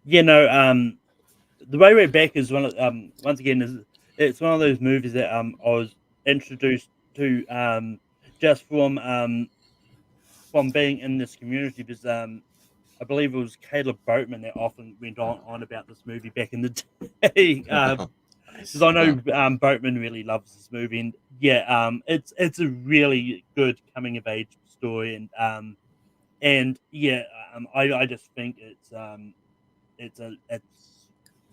Yeah, no. The Way Back is one of once again it's one of those movies that I was introduced to just from being in this community, because I believe it was Caleb Boatman that often went on about this movie back in the day. Because I know Boatman really loves this movie, and yeah, it's a really good coming of age story, and yeah, I just think it's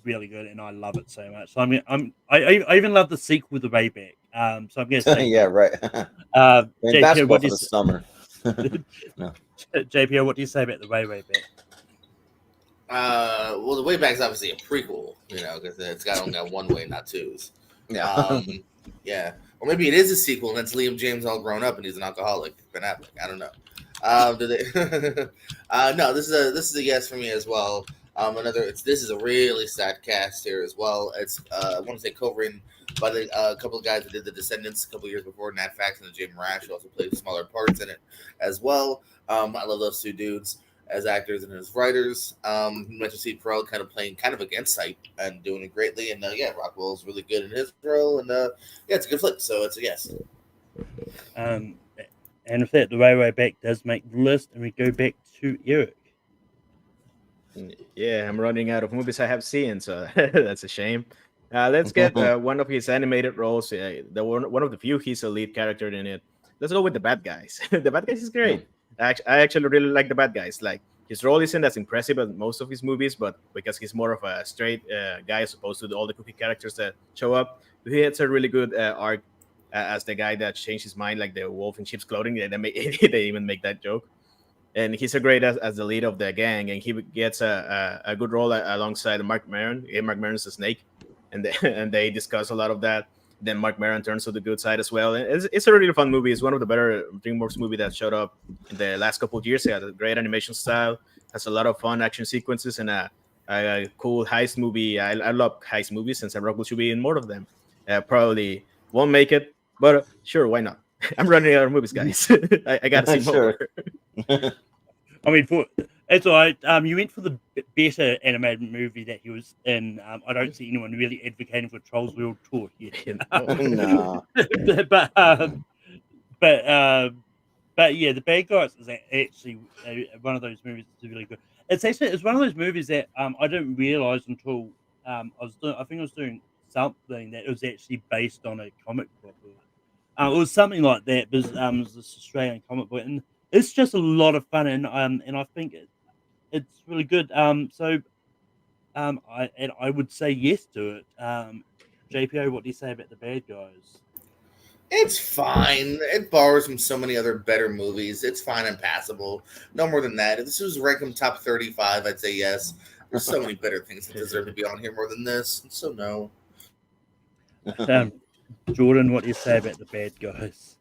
really good, and I love it so much. So I even love the sequel, The Way Back. So I'm gonna say yeah, right. JP, what do you summer? No. JP, what do you say about The Way Back? Well, The Way Back is obviously a prequel, because it's only got one way, not twos. Yeah. Yeah. Or maybe it is a sequel and it's Liam James all grown up and he's an alcoholic. Ben Affleck. I don't know. No, this is a yes for me as well. This is a really sad cast here as well. It's I want to say co-written by a couple of guys that did The Descendants a couple of years before, Nat Fax and Jay Marash, who also played smaller parts in it as well. I love those two dudes. as actors and as writers. You mentioned Steve Carell kind of playing kind of against type and doing it greatly. And Rockwell's really good in his role. And it's a good flick. So it's a yes. And with that, the Way Back does make the list, and we go back to Eric. Yeah, I'm running out of movies I have seen, so that's a shame. Let's get one of his animated roles. One of the few he's a lead character in it. Let's go with the Bad Guys. The Bad Guys is great. I actually really like the Bad Guys. Like his role isn't as impressive as most of his movies, but because he's more of a straight guy as opposed to all the cookie characters that show up, he has a really good arc as the guy that changed his mind, like the wolf in sheep's clothing. They even make that joke. And he's a great as the lead of the gang, and he gets a good role alongside Mark Maron. Mark Maron's a snake, and they discuss a lot of that. Then Mark Maron turns to the good side as well. And it's a really fun movie. It's one of the better DreamWorks movie that showed up in the last couple of years. It has a great animation style, has a lot of fun action sequences, and a cool heist movie. I love heist movies, and Sam Rockwell should be in more of them. Probably won't make it, but sure, why not? I'm running out of movies, guys. I gotta see more. I mean, it's all right. You went for the better animated movie that he was in. I don't see anyone really advocating for Trolls World Tour here. No. but yeah, The Bad Guys is actually one of those movies that's really good. It's one of those movies that I didn't realize until I was doing something that it was actually based on a comic book. It was something like that, but it was this Australian comic book, and it's just a lot of fun, and I think it's really good. I would say yes to it. JPO, what do you say about The Bad Guys? It's fine. It borrows from so many other better movies. It's fine and passable. No more than that. If this was ranking top 35, I'd say yes. There's so many better things that deserve to be on here more than this. So no. Jordan, what do you say about The Bad Guys?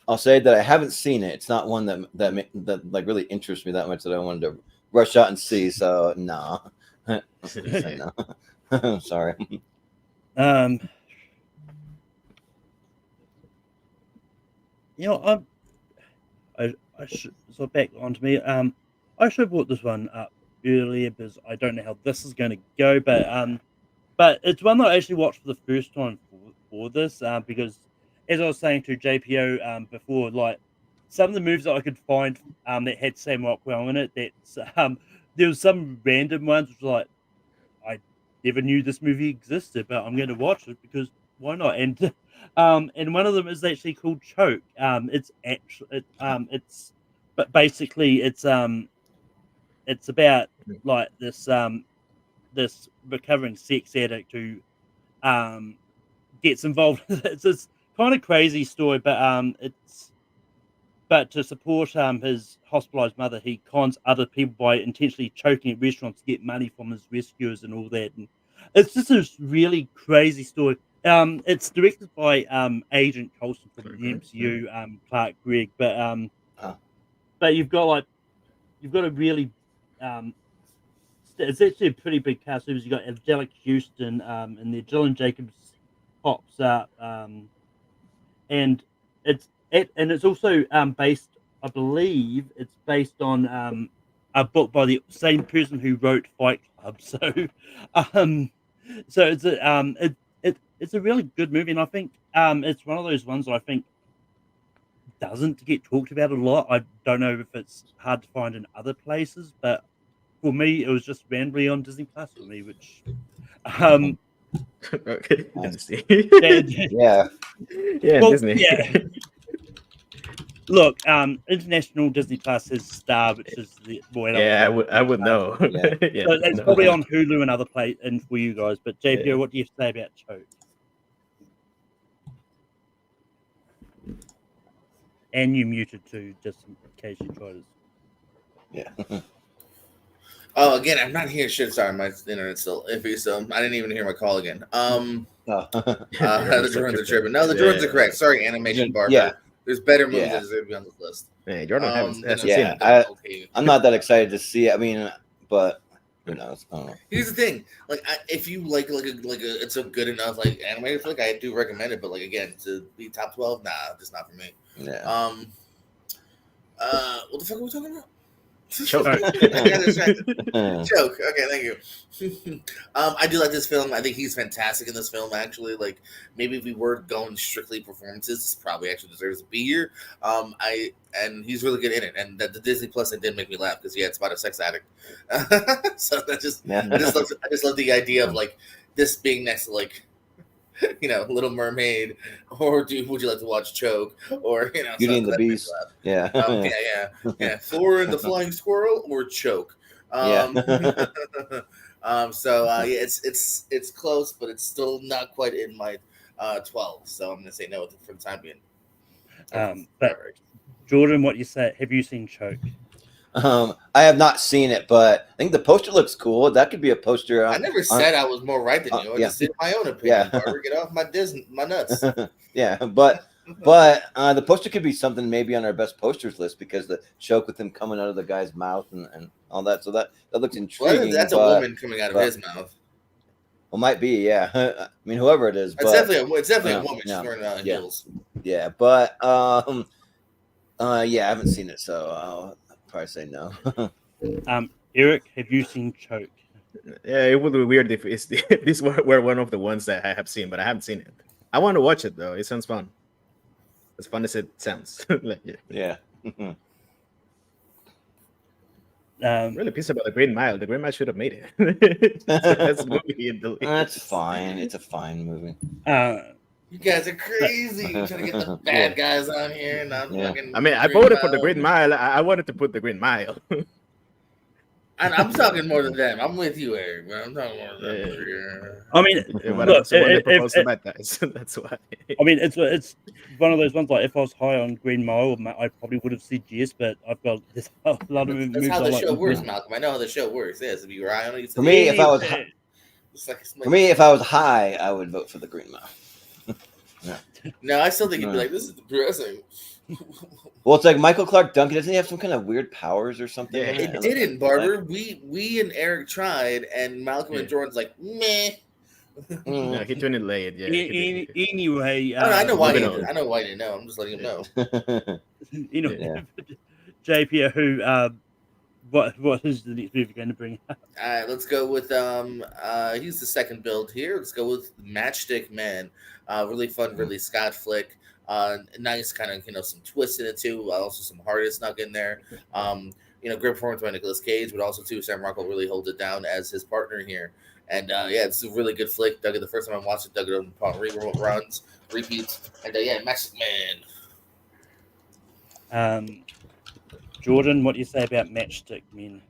I'll say that I haven't seen it. It's not one that like really interests me that much that I wanted to rush out and see. So no, no. Sorry. I should so back onto me. I should have brought this one up earlier because I don't know how this is going to go, but it's one that I actually watched for the first time for this because, as I was saying to JPO before, like some of the movies that I could find that had Sam Rockwell in it, there was some random ones which like I never knew this movie existed, but I'm going to watch it because why not? And one of them is actually called Choke. But basically it's about like this recovering sex addict who gets involved. It's this kind of crazy story, but to support his hospitalized mother, he cons other people by intentionally choking at restaurants to get money from his rescuers and all that. And it's just a really crazy story. It's directed by Agent Coulson from the MCU, Clark Gregg, but you've got a really it's actually a pretty big cast. You've got Angelica Houston and the Gillian Jacobs pops up, and it's also based, I believe, it's based on a book by the same person who wrote Fight Club. So it's a really good movie, and I think it's one of those ones that I think doesn't get talked about a lot. I don't know if it's hard to find in other places, but for me, it was just randomly on Disney Plus for me, which okay. Yeah. Well, Disney. Yeah. Look, international Disney Plus is Star, which is the I would know. Yeah. So it's probably on Hulu and other places, and for you guys. But JPO, what do you say about Choke? And you muted too, just in case you tried it. Yeah. Oh, again, I'm not hearing shit. Sorry, my internet's still iffy, so I didn't even hear my call again. The Jordan's are tripping. No, the Jordan's are correct. Sorry, Animation Barber. Yeah. There's better movies that deserve to be on this list. Hey, Jordan hasn't seen Yeah, it. I'm not that excited to see it. I mean, but who knows? I don't know. Here's the thing: if you like it's a good enough like animated flick, I do recommend it. But like again, to be top 12, nah, just not for me. Yeah. What the fuck are we talking about? Choke. I got distracted. Joke. Okay, thank you. I do like this film. I think he's fantastic in this film. Actually, like maybe if we were going strictly performances, this probably actually deserves to be here. And he's really good in it. And the Disney Plus it did make me laugh because he had spot a sex addict. So that just I just love the idea of like this being next to like Little Mermaid, or would you like to watch Choke, or Beauty and the Beast? Yeah. Yeah. Flora and the Flying Squirrel, or Choke. It's close, but it's still not quite in my 12. So I'm gonna say no for the time being. But Jordan, what you say? Have you seen Choke? I have not seen it, but I think the poster looks cool. That could be a poster. I never said I was more right than you. I just said my own opinion. Barber, get off my nuts. Yeah, but the poster could be something maybe on our best posters list because the Choke with him coming out of the guy's mouth and all that. So that looks intriguing. Well, that's a woman coming out of his mouth. Well, might be, yeah. I mean, whoever it is. It's definitely a woman. She's wearing heels. Yeah, but I haven't seen it, so I'll probably say no. Eric, have you seen Choke? Yeah, it would be weird if these were one of the ones that I have seen, but I haven't seen it. I want to watch it though. It sounds fun. As fun as it sounds. Yeah. Really pissed about the Green Mile. The Green Mile should have made it. That's fine. It's a fine movie. You guys are crazy. You're trying to get the bad guys on here. I voted for the Green Mile. I wanted to put the Green Mile. And I'm talking more than them. I'm with you, Eric. Man. I'm talking more than them. Yeah. I mean, that's why. I mean, it's one of those ones. Like, if I was high on Green Mile, I probably would have said yes. But I've got this a lot of movies. That's how the show works, Malcolm. I know how the show works. Yes, if you were high on it, for me, if I was high, I would vote for the Green Mile. No, I still think you'd be like, this is depressing. Well, it's like Michael Clark Duncan. Doesn't he have some kind of weird powers or something? Yeah, it didn't, Barber. We and Eric tried, and Malcolm and Jordan's like, meh. No, he turned it late. Yeah. Anyway, I know why. I know why he didn't know. I'm just letting him know. JP, who? What is the next movie going to bring up? All right, let's go with he's the second build here. Let's go with Matchstick Men. Really fun, really Scott flick. Nice kind of some twists in it too. Also some hardest snuck in there. Great performance by Nicolas Cage, but also too Sam Rockwell really holds it down as his partner here. And it's a really good flick. Dug it the first time I watched it. Dug it upon reruns, repeats, and Matchstick Men. Jordan, what do you say about Matchstick Men?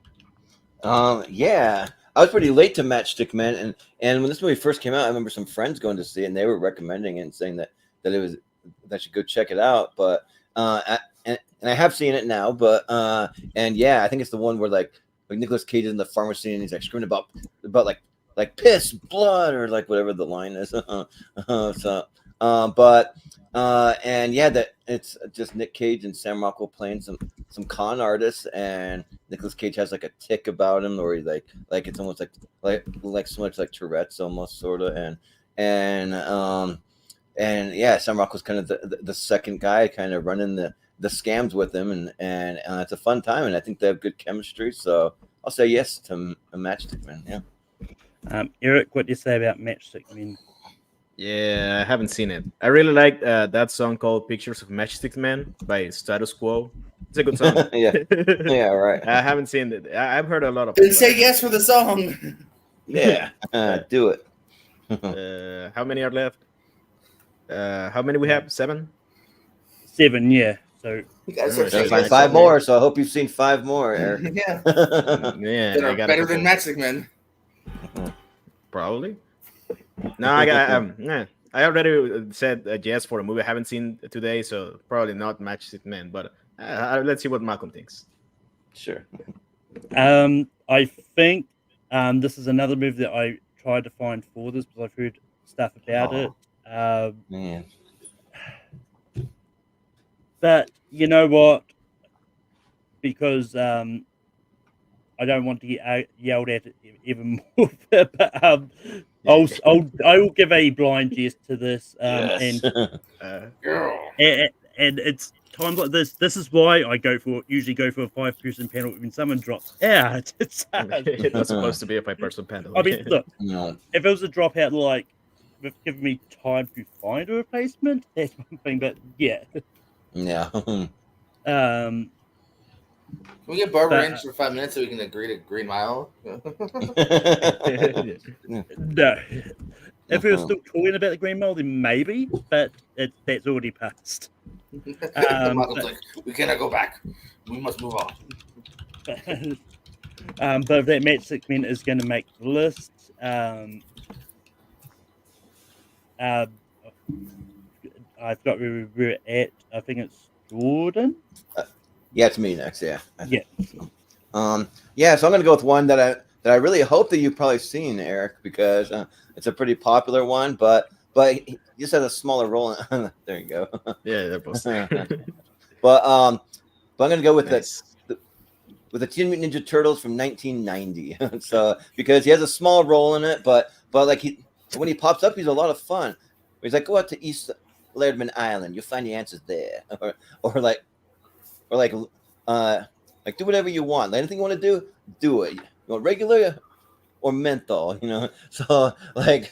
I was pretty late to Matchstick Men, and when this movie first came out, I remember some friends going to see it, and they were recommending it and saying that I should go check it out. But and I have seen it now, but I think it's the one where like Nicolas Cage is in the pharmacy and he's like screaming about like piss, blood, or like whatever the line is. That it's just Nick Cage and Sam Rockwell playing some con artists, and Nicolas Cage has like a tick about him, or he like it's almost like so much like Tourette's almost sort of, and Sam Rockwell's kind of the second guy kind of running the scams with him, and it's a fun time, and I think they have good chemistry, so I'll say yes to Matchstick Men. Yeah. Eric, what do you say about Matchstick Men? Yeah, I haven't seen it. I really like that song called "Pictures of Matchstick Men" by Status Quo. It's a good song. Yeah, right. I haven't seen it. I've heard a lot of. Then say yes for the song. Yeah, do it. How many are left? How many we have? 7. 7, yeah. So five more. So I hope you've seen 5 more, Eric. Yeah. That are better than Matchstick Men. Probably. No, I already said yes for a movie I haven't seen today, so probably not Matchstick Men. But let's see what Malcolm thinks. Sure. I think this is another movie that I tried to find for this because I've heard stuff about it. Man. But you know what? Because I don't want to get yelled at even more. But I will give a blind yes to this, yes. and it's times like this is why I usually go for a 5-person panel when someone drops out. It's It's not supposed to be a 5-person panel. I mean, look, No. if it was a dropout, like giving me time to find a replacement, that's one thing. But yeah, Yeah. Can we get Barbara in for 5 minutes so we can agree to Green Mile? no. If we were still talking about the Green Mile, then maybe, but that's already passed. Malcolm's like, we cannot go back. We must move on. But if that match segment is going to make the list, I forgot where we were at. I think it's Jordan. Yeah, it's me next. Yeah. Yeah. Yeah. So I'm gonna go with one that I really hope that you've probably seen, Eric, because it's a pretty popular one, but he just has a smaller role. There you go. Yeah, they're both. But I'm gonna go with Nice. with the Teenage Mutant Ninja Turtles from 1990. So because he has a small role in it, but like when he pops up, he's a lot of fun. He's like, go out to East Lairdman Island, you'll find the answers there, or like do whatever you want. Like, anything you want to do it. You want regular or menthol, So like,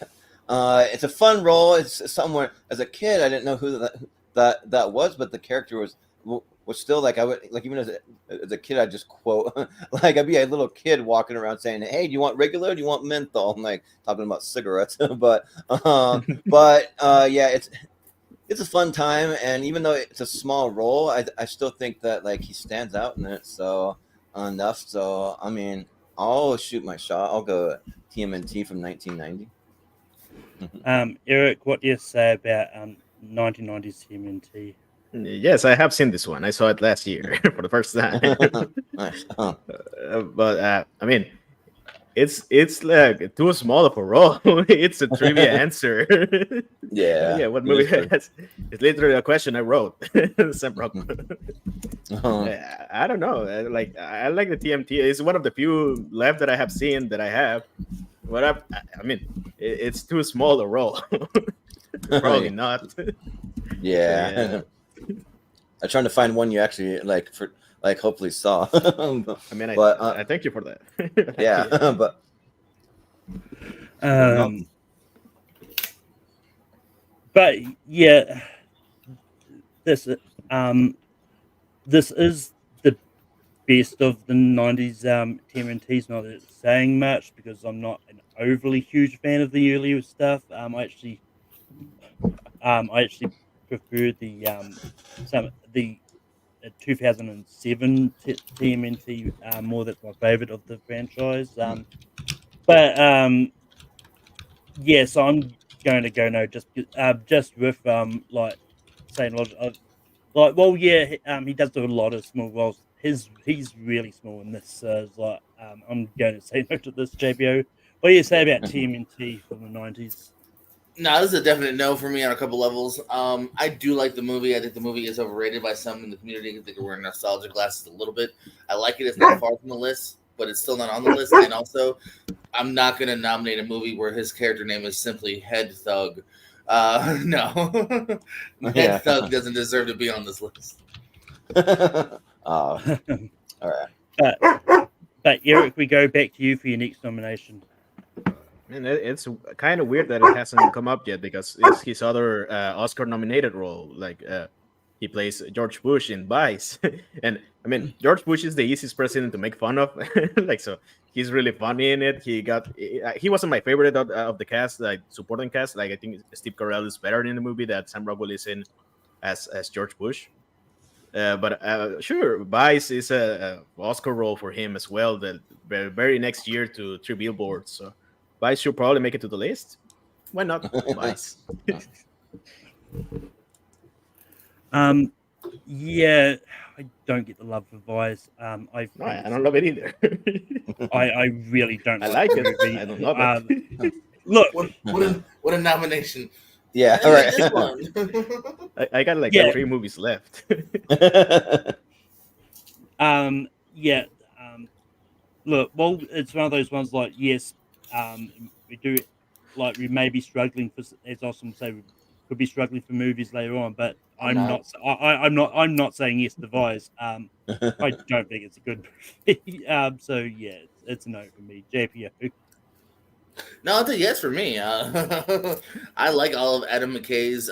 it's a fun role. It's somewhere as a kid I didn't know who that was, but the character was still like, I would like, even as a kid I'd just quote like, I'd be a little kid walking around saying, hey, do you want regular or do you want menthol? I'm like talking about cigarettes. but yeah, it's a fun time, and even though it's a small role, I still think that like he stands out in it so enough. So I mean, I'll shoot my shot. I'll go TMNT from 1990. Eric, what do you say about 1990s TMNT? Yes, I have seen this one. I saw it last year for the first time. Nice. But I mean, it's like too small of a role. It's a trivia answer. Yeah. Yeah. What movie has? It's literally a question I wrote. Sam Rockwell. I don't know. I like the TMT. It's one of the few left that I have seen that I have. But I mean, it's too small a role. Probably not. Yeah. I'm trying to find one you actually hopefully saw. I mean, I thank you for that. Yeah, but but yeah, this is the best of the 90s TMNTs. Not that it's saying much because I'm not an overly huge fan of the earlier stuff. I actually prefer the 2007 TMNT more. That's my favorite of the franchise. Yeah, so I'm going to go no, just with saying well, yeah, he does do a lot of small roles. He's really small in this. I'm going to say no to this. JBO, what do you say about TMNT from the 90s? No, this is a definite no for me on a couple levels. I do like the movie. I think the movie is overrated by some in the community. I think we're wearing nostalgia glasses a little bit. I like it. It's not far from the list, but it's still not on the list. And also, I'm not going to nominate a movie where his character name is simply Head Thug. No. Head Thug doesn't deserve to be on this list. All right. But Eric, we go back to you for your next nomination. And it's kind of weird that it hasn't come up yet because it's his other Oscar-nominated role. Like he plays George Bush in Vice, and I mean George Bush is the easiest president to make fun of. So he's really funny in it. He wasn't my favorite of the cast, like supporting cast. Like I think Steve Carell is better in the movie that Sam Rockwell is in as George Bush. But sure, Vice is a Oscar role for him as well. The very next year to 3 Billboards. So Vice should probably make it to the list. Why not? Vice. Yeah, I don't get the love for Vice. I don't love it either. I really don't. I like it. I don't love it. Look, what a nomination. Yeah, all right. This one. I got 3 movies left. Look, well, it's one of those ones we do, we may be struggling for, as Austin would say, could be struggling for movies later on. But I'm not. I'm not saying yes to Vice. I don't think it's a good movie. So yeah, it's a no for me. JPO. No, it's a yes for me. I like all of Adam McKay's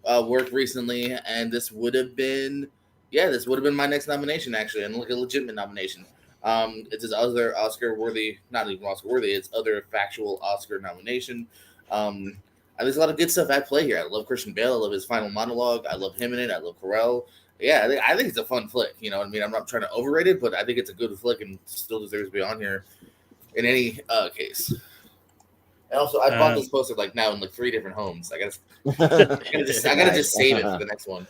work recently, and this would have been, this would have been my next nomination actually, and like a legitimate nomination. It's his other Oscar worthy, not even Oscar worthy, it's other factual Oscar nomination. There's a lot of good stuff at play here. I love Christian Bale. I love his final monologue. I love him in it. I love Carell. Yeah, I think it's a fun flick. You know what I mean? I'm not trying to overrate it, but I think it's a good flick and still deserves to be on here in any case. And also, I bought this poster like now in like 3 different homes. I gotta just save it for the next one.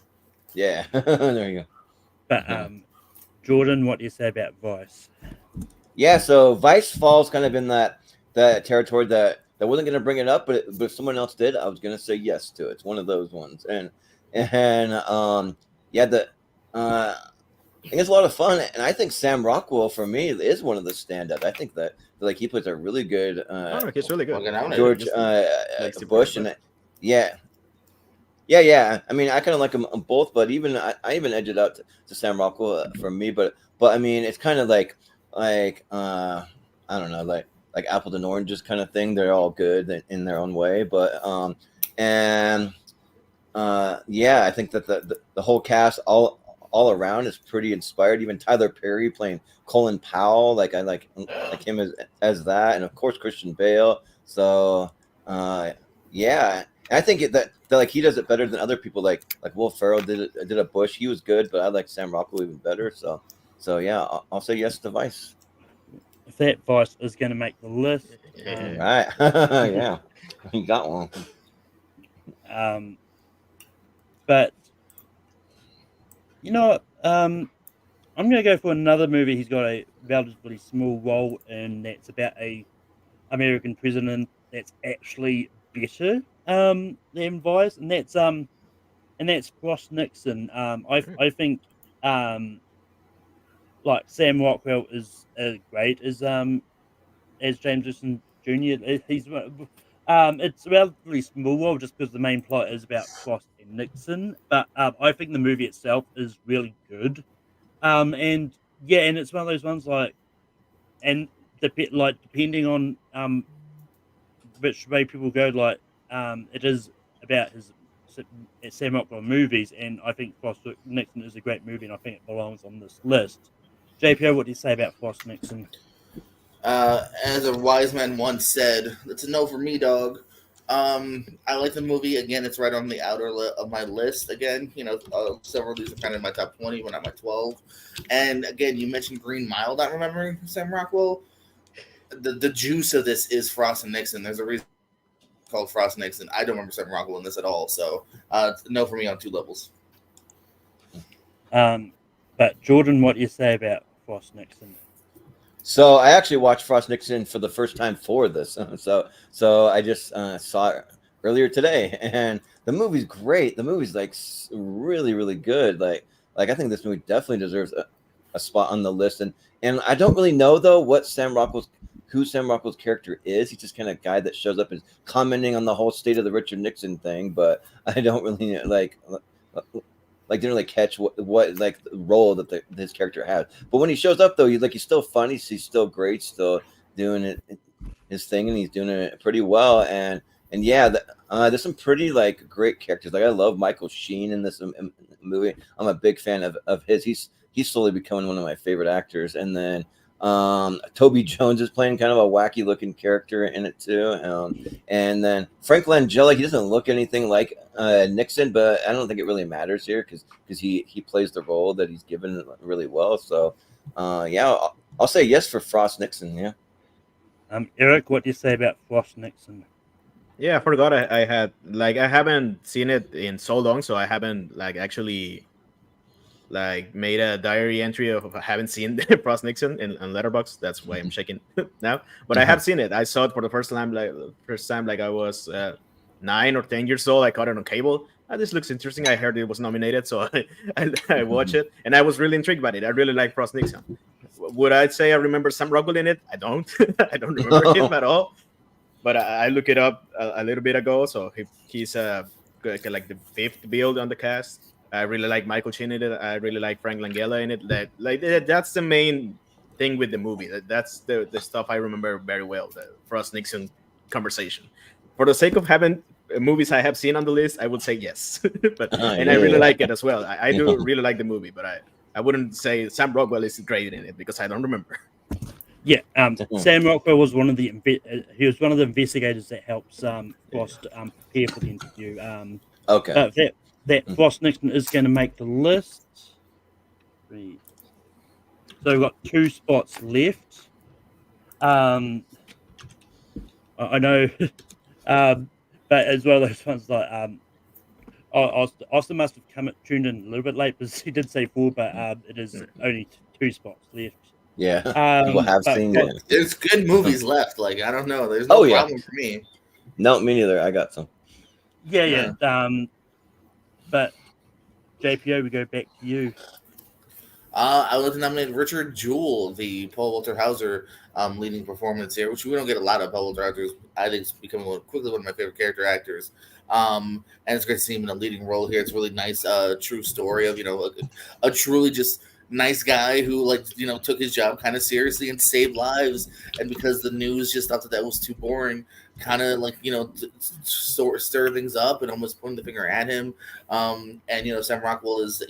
Yeah, there you go. But Jordan, what do you say about Vice? Yeah, so Vice falls kind of in that territory that wasn't going to bring it up, but if someone else did, I was going to say yes to it. It's one of those ones, and I think it's a lot of fun, and I think Sam Rockwell for me is one of the standouts. I think that like he plays a really good he's really good. George Bush, and yeah. I mean, I kind of like them both, but I even edge it out to Sam Rockwell for me. But I mean, it's kind of like I don't know, like apples and oranges kind of thing. They're all good in their own way, but I think that the whole cast all around is pretty inspired. Even Tyler Perry playing Colin Powell, I like him as that, and of course Christian Bale. So I think that like he does it better than other people. Like Will Ferrell did a Bush. He was good, but I like Sam Rockwell even better. So yeah, I'll say yes to Vice. If that Vice is going to make the list, right? Yeah, you got one. But you know what? I'm going to go for another movie he's got a relatively small role in. That's about a American president that's actually better than Vice, and that's Frost Nixon. I think like Sam Rockwell is great as James Wilson Jr. He's it's a relatively small role just because the main plot is about Frost and Nixon, but I think the movie itself is really good. And it's one of those ones depending on which way people go, it is about his Sam Rockwell movies, and I think Frost Nixon is a great movie, and I think it belongs on this list. JPO, what do you say about Frost Nixon? As a wise man once said, "That's a no for me, dog." I like the movie. Again, it's right on the outer of my list. Again, several of these are kind of in my top 20, but not my 12. And again, you mentioned Green Mile. Not remembering Sam Rockwell. The juice of this is Frost and Nixon. There's a reason it's called Frost Nixon. I don't remember Sam Rockwell in this at all. So, no for me on 2 levels. But Jordan, what do you say about Frost Nixon? So I actually watched Frost Nixon for the first time for this. So I just saw it earlier today, and the movie's great. The movie's really, really good. Like I think this movie definitely deserves a spot on the list. And I don't really know though who Sam Rockwell's character is. He's just kind of a guy that shows up and is commenting on the whole state of the Richard Nixon thing, but I don't really didn't really catch what the role that his character has. But when he shows up though, he's still funny. He's still great, still doing his thing, and he's doing it pretty well. And there's some pretty great characters. I love Michael Sheen in this movie. I'm a big fan of his. He's slowly becoming one of my favorite actors. And then Toby Jones is playing kind of a wacky looking character in it too. And then Frank Langella, he doesn't look anything like Nixon, but I don't think it really matters here because he plays the role that he's given really well. So I'll say yes for Frost Nixon. Yeah. Eric, what do you say about Frost Nixon? Yeah, I forgot I had I haven't seen it in so long, so I haven't actually made a diary entry of I haven't seen Frost Nixon on Letterboxd. That's why I'm checking now. But I have seen it. I saw it for the first time I was 9 or 10 years old. I caught it on cable. This looks interesting. I heard it was nominated, so I watched it, and I was really intrigued by it. I really like Frost Nixon. Would I say I remember Sam Rockwell in it? I don't. I don't remember him at all. But I looked it up a little bit ago, so he's like the fifth build on the cast. I really like Michael Sheen in it. I really like Frank Langella in it. That's the main thing with the movie. That's the stuff I remember very well. The Frost Nixon conversation. For the sake of having movies I have seen on the list, I would say yes. And I really like it as well. I do really like the movie, but I wouldn't say Sam Rockwell is great in it because I don't remember. Yeah, Sam Rockwell was one of the investigators that helps Frost prepare for the interview. Okay. But that Frost Nixon is going to make the list. So we've got 2 spots left. I know, but as well those ones like Austin must have tuned in a little bit late because he did say 4, but it is only 2 spots left. Yeah, people have seen it. There's good movies left. Like I don't know. There's no problem for me. No, me neither. I got some. Yeah. But JPO, we go back to you. I would like to nominate Richard Jewell, the Paul Walter Hauser leading performance here, which we don't get a lot of. Paul Walter Hauser, I think, is becoming quickly one of my favorite character actors. And it's great to see him in a leading role here. It's a really nice, true story of a truly just nice guy who took his job kind of seriously and saved lives. And because the news just thought that was too boring, kind of stir things up and almost pointing the finger at him. And Sam Rockwell is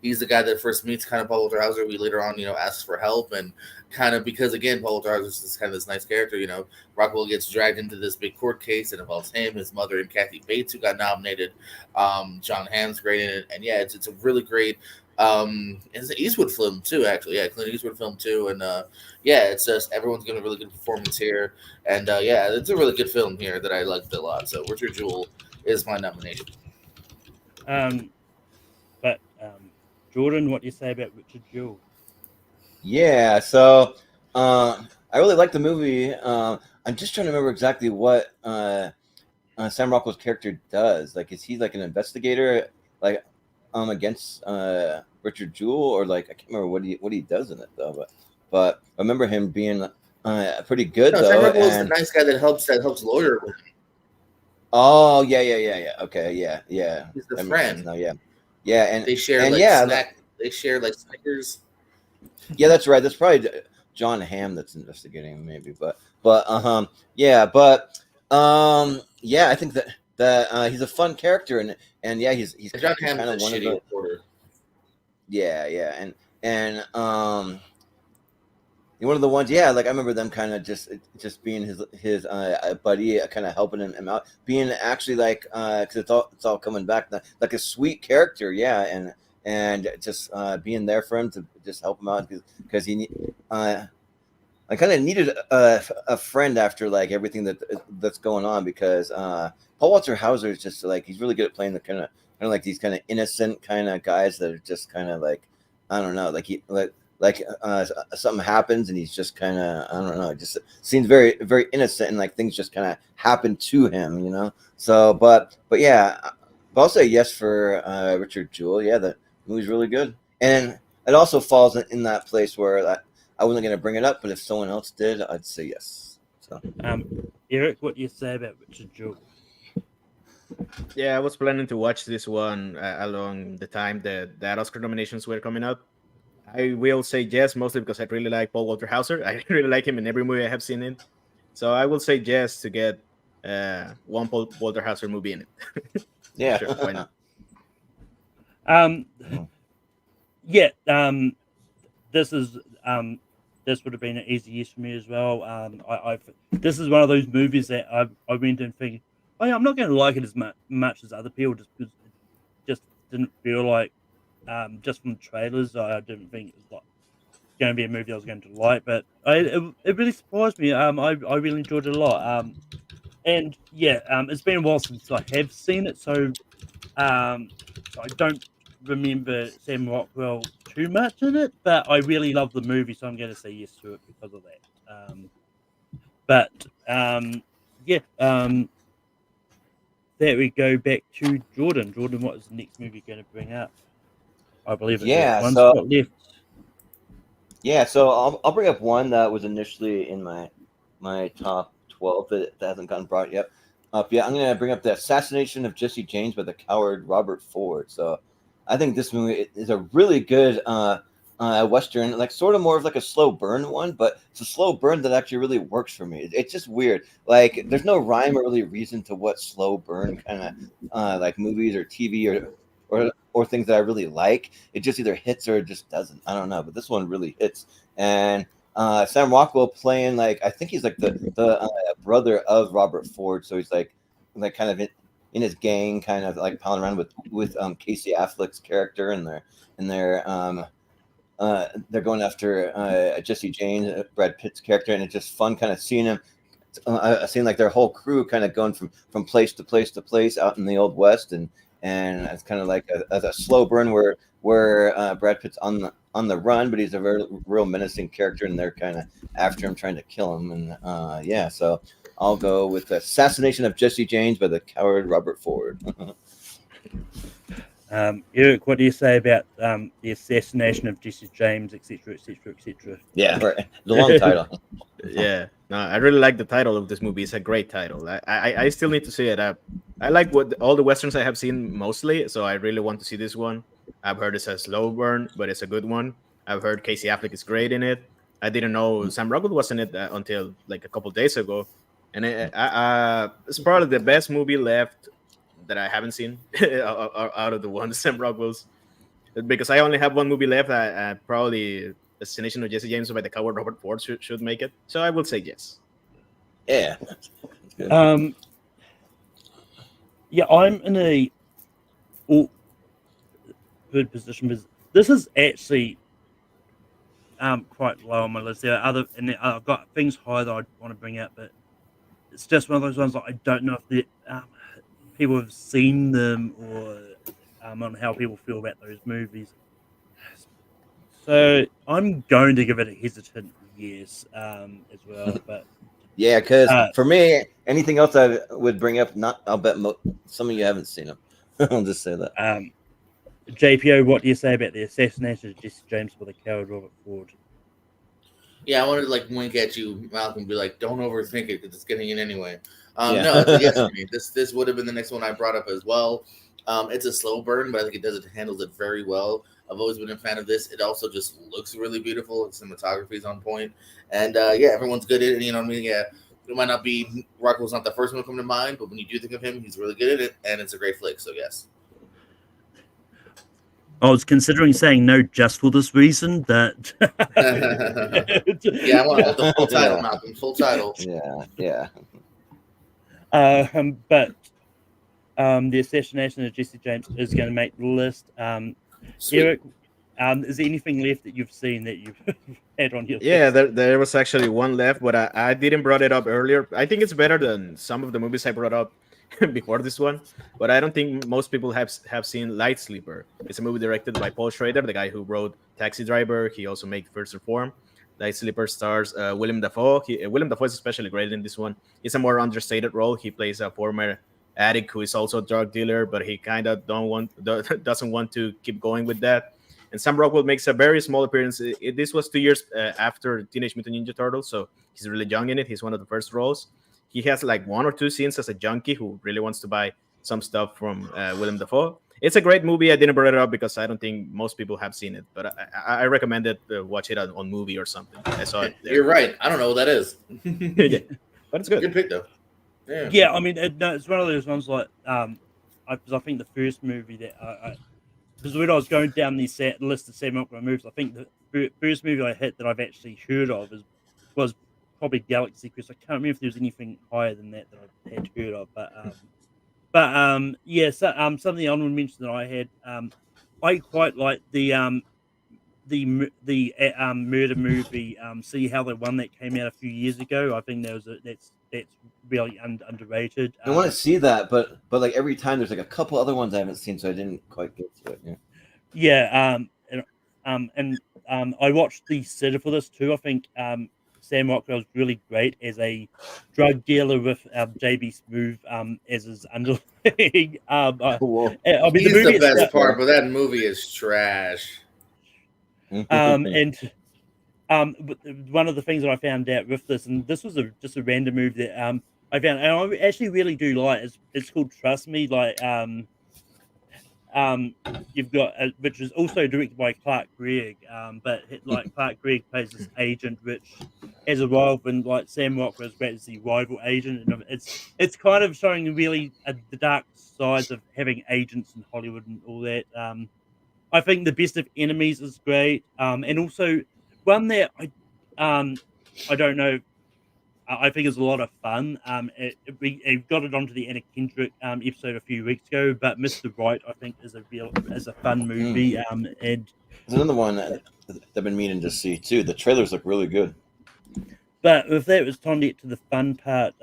he's the guy that first meets kind of Paul Walter Hauser. We later on asks for help, and kind of because again Paul Walter Hauser is kind of this nice character. Rockwell gets dragged into this big court case that involves him, his mother, and Kathy Bates, who got nominated. John Hamm's great in it, and it's a really great. It's an Eastwood film too, actually. Yeah, Clint Eastwood film too, and it's just everyone's giving a really good performance here, and it's a really good film here that I liked a lot. So Richard Jewell is my nomination. But Jordan, what do you say about Richard Jewell? Yeah, so I really like the movie. I'm just trying to remember exactly what Sam Rockwell's character does. Like, is he like an investigator, like against Richard Jewell, or like I can't remember what he does in it though. But I remember him being pretty good though. Sam Rockwell's the nice guy that helps lawyer with him. Oh yeah. Okay, yeah. He's the friend. No, yeah, and they share they share like Snickers. Yeah, that's right. That's probably John Hamm that's investigating, maybe. I think that he's a fun character, and he's John Hamm kind of is a one of shitty the reporter. and one of the ones, like I remember them kind of just being his buddy, kind of helping him out, being actually like because it's all coming back, like a sweet character, and just being there for him to just help him out because he I kind of needed a friend after like everything that's going on, because Paul Walter Hauser is just like he's really good at playing the kind of like these kind of innocent kind of guys that are just kind of like I don't know, like something happens and he's just kind of I don't know, just seems very very innocent and like things just kind of happen to him, So but I'll say yes for Richard Jewell. Yeah, the movie's really good, and it also falls in that place where I wasn't going to bring it up, but if someone else did, I'd say yes. So, Eric, what do you say about Richard Jewell? Yeah, I was planning to watch this one along the time that Oscar nominations were coming up. I will say yes, mostly because I really like Paul Walter Hauser. I really like him in every movie I have seen in. So I will say yes to get one Paul Walter Hauser movie in it. Yeah, sure, why not? This would have been an easy yes for me as well. This is one of those movies that I went in thinking, oh yeah, I'm not going to like it as much as other people, just because it just didn't feel like, just from the trailers, I didn't think it was like going to be a movie I was going to like. But it really surprised me. I really enjoyed it a lot. And it's been a while since I have seen it, so I don't remember Sam Rockwell too much in it, but I really love the movie, so I'm going to say yes to it because of that. There we go back to Jordan. Jordan, what is the next movie going to bring up? I believe it's one spot left. Yeah, so I'll bring up one that was initially in my top 12 that hasn't gotten brought yet. up. Yeah, I'm gonna bring up the assassination of Jesse James by the coward Robert Ford. So, I think this movie is a really good western, like sort of more of like a slow burn one, but it's a slow burn that actually really works for me. It's just weird. Like, there's no rhyme or really reason to what slow burn kind of like movies or TV or things that I really like. It just either hits or it just doesn't. I don't know, but this one really hits. And Sam Rockwell playing, like, I think he's like the brother of Robert Ford, so he's like kind of in his gang, kind of like palling around with Casey Affleck's character, and they're going after Jesse James, Brad Pitt's character, and it's just fun kind of seeing him. Seeing like their whole crew kind of going from place to place to place out in the old west, and it's kind of like a slow burn where Brad Pitt's on the run, but he's a very real menacing character, and they're kind of after him, trying to kill him. And yeah, so I'll go with the assassination of Jesse James by the coward Robert Ford. Eric, what do you say about the assassination of Jesse James, etc., etc., etc.? Yeah, right. The long title. Yeah, no, I really like the title of this movie. It's a great title. I still need to see it. I like all the westerns I have seen mostly, so I really want to see this one. I've heard it's a slow burn, but it's a good one. I've heard Casey Affleck is great in it. I didn't know Sam Rockwell was in it until like a couple days ago, and it's probably the best movie left that I haven't seen out of the ones Sam Rockwell's, because I only have one movie left. I probably Assassination of Jesse James by the coward Robert Ford should make it. So I will say yes. Yeah. Yeah, I'm in a good position because this is actually quite low on my list. There are I've got things higher that I want to bring up, but it's just one of those ones that I don't know if people have seen them or on how people feel about those movies. So I'm going to give it a hesitant yes as well. But yeah, because for me, anything else I would bring up, I'll bet some of you haven't seen them. I'll just say that. JPO, what do you say about the assassination of Jesse James by the coward Robert Ford? Yeah, I wanted to like wink at you, Malcolm, be like, "Don't overthink it because it's getting in anyway." Yeah. No, it's a yes for me. This would have been the next one I brought up as well. It's a slow burn, but I think it handles it very well. I've always been a fan of this. It also just looks really beautiful. The cinematography is on point, and yeah, everyone's good at it. You know what I mean? Yeah, it might not be Rockwell's not the first one to come to mind, but when you do think of him, he's really good at it, and it's a great flick. So yes. I was considering saying no just for this reason, but yeah, I want the full title, Malcolm. Full title. Yeah. But the assassination of Jesse James is going to make the list. Eric, is there anything left that you've seen that you've had on your Yeah, list? there was actually one left, but I didn't brought it up earlier. I think it's better than some of the movies I brought up before this one, but I don't think most people have seen Light Sleeper. It's a movie directed by Paul Schrader, the guy who wrote Taxi Driver. He also made First Reform. Light Sleeper stars Willem Dafoe. Willem Dafoe is especially great in this one. It's a more understated role. He plays a former addict who is also a drug dealer, but he kind of doesn't want to keep going with that. And Sam Rockwell makes a very small appearance. This was 2 years after Teenage Mutant Ninja Turtles, so he's really young in it. He's one of the first roles. He has like 1 or 2 scenes as a junkie who really wants to buy some stuff from Willem Dafoe. It's a great movie. I didn't bring it up because I don't think most people have seen it, but I recommend it. Watch it on movie or something. I saw it there. You're right. I don't know what that is. Yeah, but it's good. Good pick though. Yeah, I mean, it's one of those ones like I think the first movie that because when I was going down the list of Sam Rockwell movies, I think the first movie I hit that I've actually heard of was probably Galaxy Quest. I can't remember if there was anything higher than that I had heard of, but yeah, so something I want to mention that I had, I quite like the murder movie. See How They Won that came out a few years ago. I think that's really underrated. I want to see that, but like every time there's like a couple other ones I haven't seen, so I didn't quite get to it. Yeah. And I watched the sitter for this too. I think Sam Rockwell's really great as a drug dealer with JB Smoove as his underling. Cool. I mean, He's the best part, but that movie is trash. And one of the things that I found out with this, and this was just a random move that I found, and I actually really do like. It's called Trust Me. Like you've got which is also directed by Clark Gregg. But like Clark Gregg plays this agent, which has a rival, and like Sam Rockwell is great as the rival agent, and it's kind of showing really the dark sides of having agents in Hollywood and all that. I think The Best of Enemies is great, and also one that I don't know. I think it's a lot of fun. It got it onto the Anna Kendrick episode a few weeks ago, but Mr. Right I think is a fun movie. And There's another one that I've been meaning to see too. The trailers look really good. but with that, it's time to get to the fun part.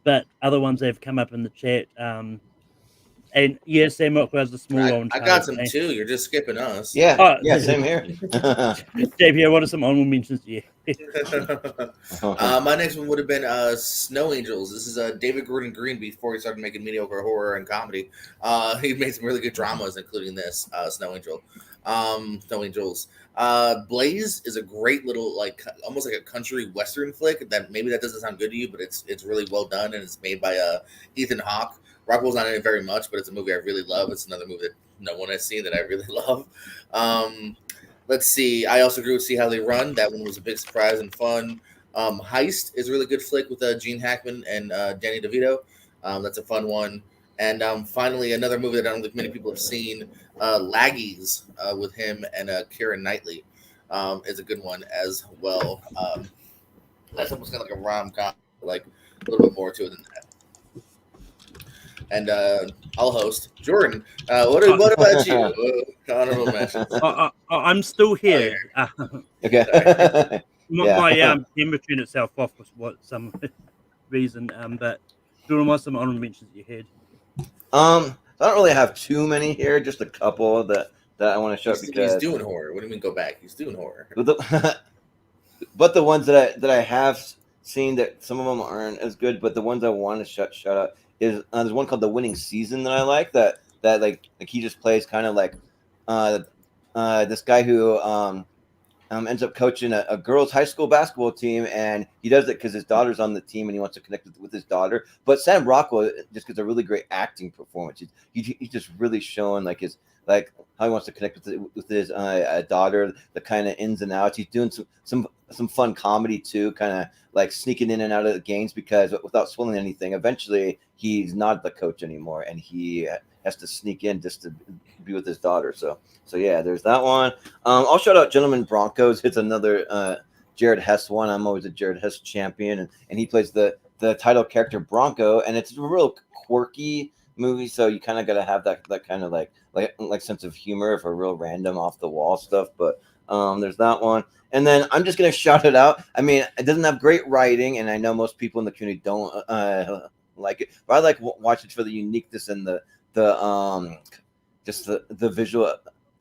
But other ones that have come up in the chat. And yes, Sam Rockwell's a small one. I got some too. You're just skipping us. Yeah, same here. Dave, here, what are some honorable mentions? Yeah. My next one would have been Snow Angels. This is David Gordon Green before he started making mediocre horror and comedy. He made some really good dramas, including this Snow Angel. Snow Angels. Blaze is a great little, like, almost like a country western flick. That maybe that doesn't sound good to you, but it's really well done, and it's made by Ethan Hawke. Rockwell's not in it very much, but it's a movie I really love. It's another movie that no one has seen that I really love. Let's see. I also agree with See How They Run. That one was a big surprise and fun. Heist is a really good flick with Gene Hackman and Danny DeVito. That's a fun one. And finally, another movie that I don't think many people have seen, Laggies, with him and Keira Knightley, is a good one as well. That's almost kind of like a rom-com, like a little bit more to it than that. And I'll host. Jordan, what about you? Honorable mentions. I'm still here. Okay. My camera turned itself off for some reason. But Jordan, what's some honorable mentions you had? I don't really have too many here. Just a couple that I want to show because he's doing horror. What do you mean go back? He's doing horror. But the ones that I have seen, that some of them aren't as good, but the ones I want to shout out is there's one called The Winning Season that I like, that like he just plays kind of like this guy who ends up coaching a girls' high school basketball team, and he does it because his daughter's on the team and he wants to connect with his daughter. But Sam Rockwell just gets a really great acting performance. He's just really showing like how he wants to connect with his daughter, the kind of ins and outs. He's doing some fun comedy too, kind of like sneaking in and out of the games, because without spoiling anything, eventually he's not the coach anymore and he has to sneak in just to be with his daughter. So yeah, there's that one. I'll shout out Gentlemen Broncos. It's another Jared Hess one. I'm always a Jared Hess champion, and he plays the title character Bronco, and it's a real quirky movie. So you kind of got to have that kind of like sense of humor for real random off the wall stuff. But there's that one. And then I'm just gonna shout it out. I mean, it doesn't have great writing, and I know most people in the community don't like it, but I like watch it for the uniqueness and the just the visual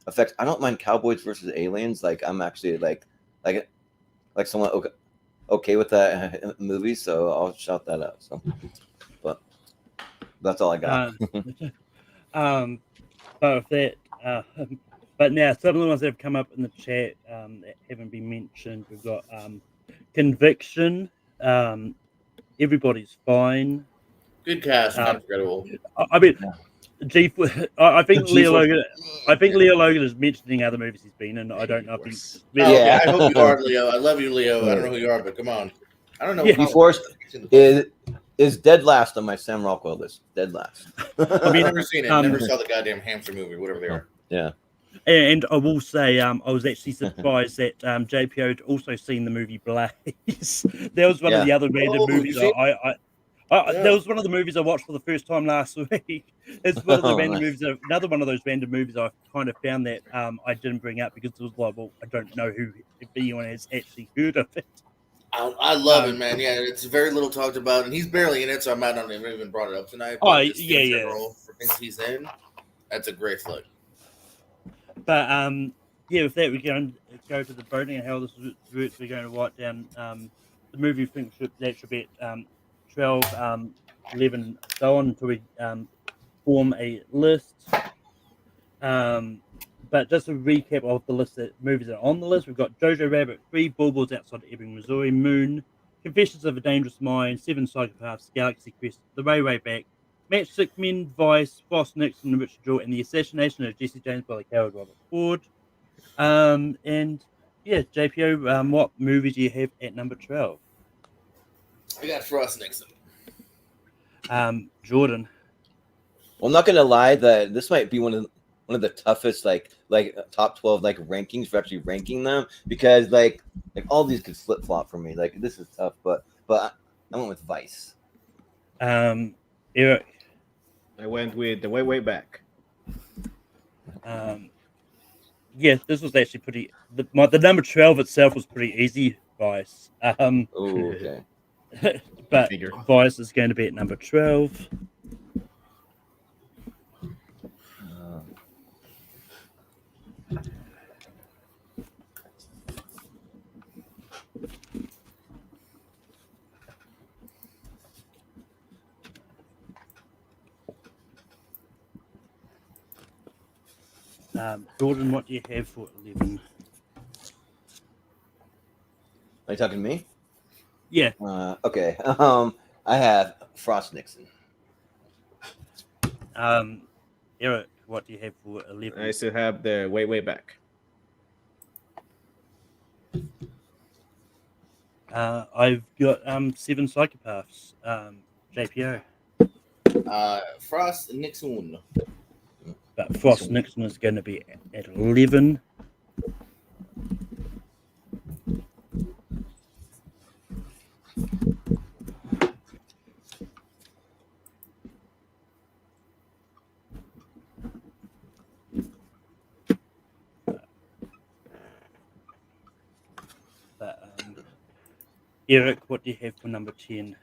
effects. I don't mind Cowboys versus Aliens. Like I'm actually like someone okay with that movie, so I'll shout that out. So, but that's all I got. But with that, but now some of the ones that have come up in the chat that haven't been mentioned, we've got Conviction, Everybody's Fine. Good cast, incredible. I mean, I think Leo Logan is mentioning other movies he's been in. I don't know if he's. Yeah, I hope you are, Leo. I love you, Leo. I don't know who you are, but come on. I don't know. Yeah. Forced is dead last on my Sam Rockwell list. Dead last. I've never seen it. Never saw the goddamn hamster movie, whatever they are. Yeah. And I will say, I was actually surprised that JPO had also seen the movie Blaze. That was one of the other random movies that was one of the movies I watched for the first time last week. It's one of the random movies. Another one of those random movies I kind of found that I didn't bring up because it was like, well, I don't know if anyone has actually heard of it. I love it, man. Yeah, it's very little talked about, and he's barely in it, so I might not have even brought it up tonight. Oh, yeah. For things he's in, that's a great flick. But with that, we're going to go to the voting and how this works. We're going to write down the movie think that should be at 12, 11, so on until we form a list. But just a recap of the list that movies that are on the list, we've got Jojo Rabbit 3, Billboards Outside Ebbing, Missouri, Moon, Confessions of a Dangerous Mind, Seven Psychopaths, Galaxy Quest, The Way Back, Matchstick Men, Vice, Frost Nixon, and Richard Jewell, and the Assassination of Jesse James by the coward Robert Ford. And yeah, JPO, what movie do you have at number 12? I got Frost Nixon. Jordan. Well, I'm not gonna lie that this might be one of the toughest like top 12 like rankings for actually ranking them, because like all these could flip flop for me. Like this is tough, but I went with Vice. Eric. I went with The Way Back. Yeah, this was actually pretty. The number 12 itself was pretty easy, Vice. Oh, okay. But Figure. Vice is going to be at number 12. Jordan, what do you have for 11? Are you talking to me? Yeah. Okay. I have Frost Nixon. Eric, what do you have for 11? I still have The Way Back. I've got Seven Psychopaths. JPO. Frost Nixon. But Frost Nixon is going to be at 11. Eric, what do you have for number 10?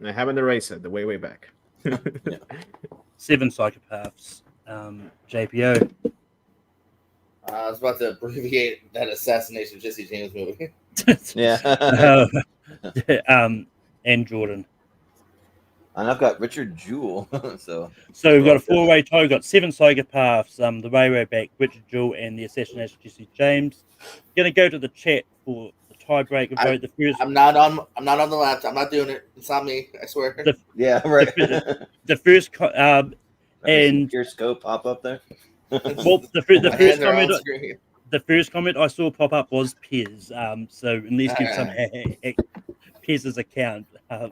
I haven't erased it. The Way Back. Seven Psychopaths. JPO. I was about to abbreviate that Assassination of Jesse James movie. Yeah. And Jordan. And I've got Richard Jewell. so we've got a four-way tie. We've got Seven Psychopaths, The Way Back, Richard Jewell, and the Assassination of Jesse James. Going to go to the chat for the tiebreaker vote. The first. I'm not on the laptop. I'm not doing it. It's not me. I swear. Yeah, right. The first and your scope pop up there. well, the first comment I saw pop up was Piers. So at least give some Piers' account. Okay.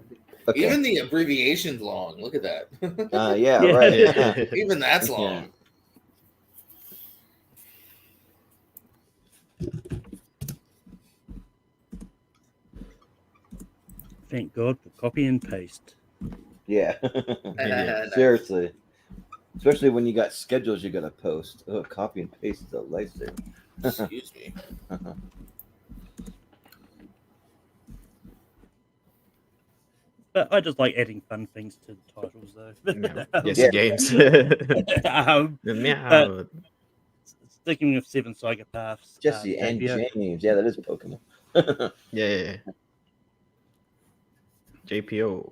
Even the abbreviation's long. Look at that. Yeah, right. Even that's long. Thank God for copy and paste. Yeah. Seriously. Especially when you got schedules you got to post. Oh, copy and paste is a lifesaver. Excuse me. But I just like adding fun things to the titles, though. Yes, games. Sticking with Seven Psychopaths. Jesse and James. Yeah, that is a Pokemon. Yeah. JPO.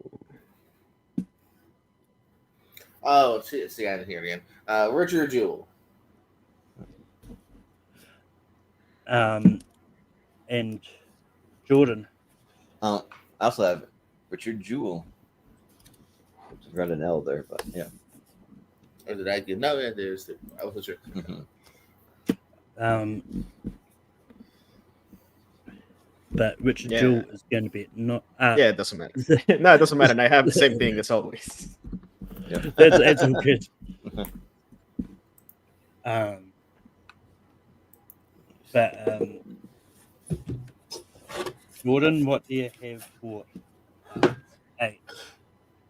Oh, see, I didn't hear it again. Richard Jewell. And Jordan. I also have Richard Jewell. Got an L there, but yeah. Or did I get? No, yeah, there's. I wasn't sure. But Richard Jewell is going to be not. Yeah, it doesn't matter. No, it doesn't matter. And I have the same thing as always. Yeah. That's all good. Jordan, what do you have for 8?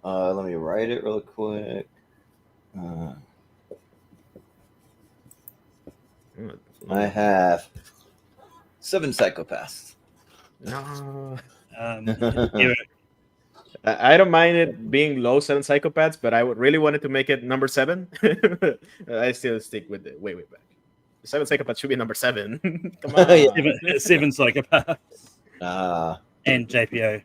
Let me write it real quick. I have 7 Psychopaths. No. Eric. I don't mind it being low 7 Psychopaths, but I would really wanted to make it number 7. I still stick with it. Way back. 7 Psychopaths should be number 7. Come on. 7 Psychopaths. And JPO.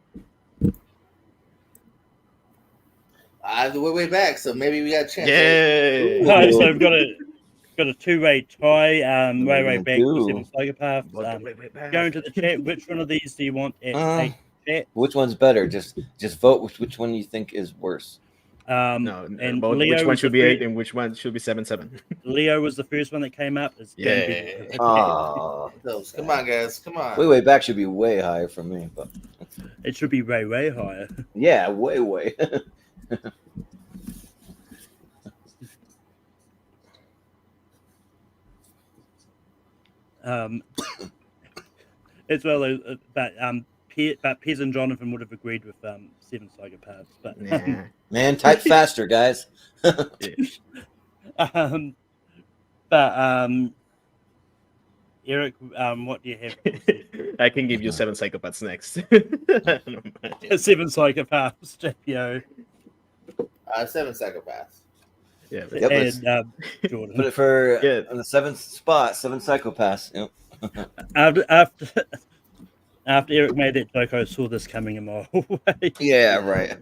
The way back, so maybe we got a chance. Yay! So we've got a two-way tie. Way back with 7 Psychopaths. Way back. Going to the chat. Which one of these do you want at 8 chat. Which one's better? Just vote which one you think is worse. No, And about Leo which one was should the be fir- 8 and which one should be 7-7. Leo was the first one that came up. It's going to be Yeah. Oh, Those. Come on, guys. Come on. way back should be way higher for me, but it should be way higher. yeah, way. As well as but Pez and Jonathan would have agreed with Seven Psychopaths, but Nah. Man, type faster, guys. um, but Eric, what do you have? I can give you 7 psychopaths next. Seven Psychopaths, JPO, 7 psychopaths. Yeah, but- Yep, and Jordan. Put it for Yeah. on the 7th spot, 7 psychopaths. Yep. After Eric made that joke, I saw this coming a mile away. Yeah, right.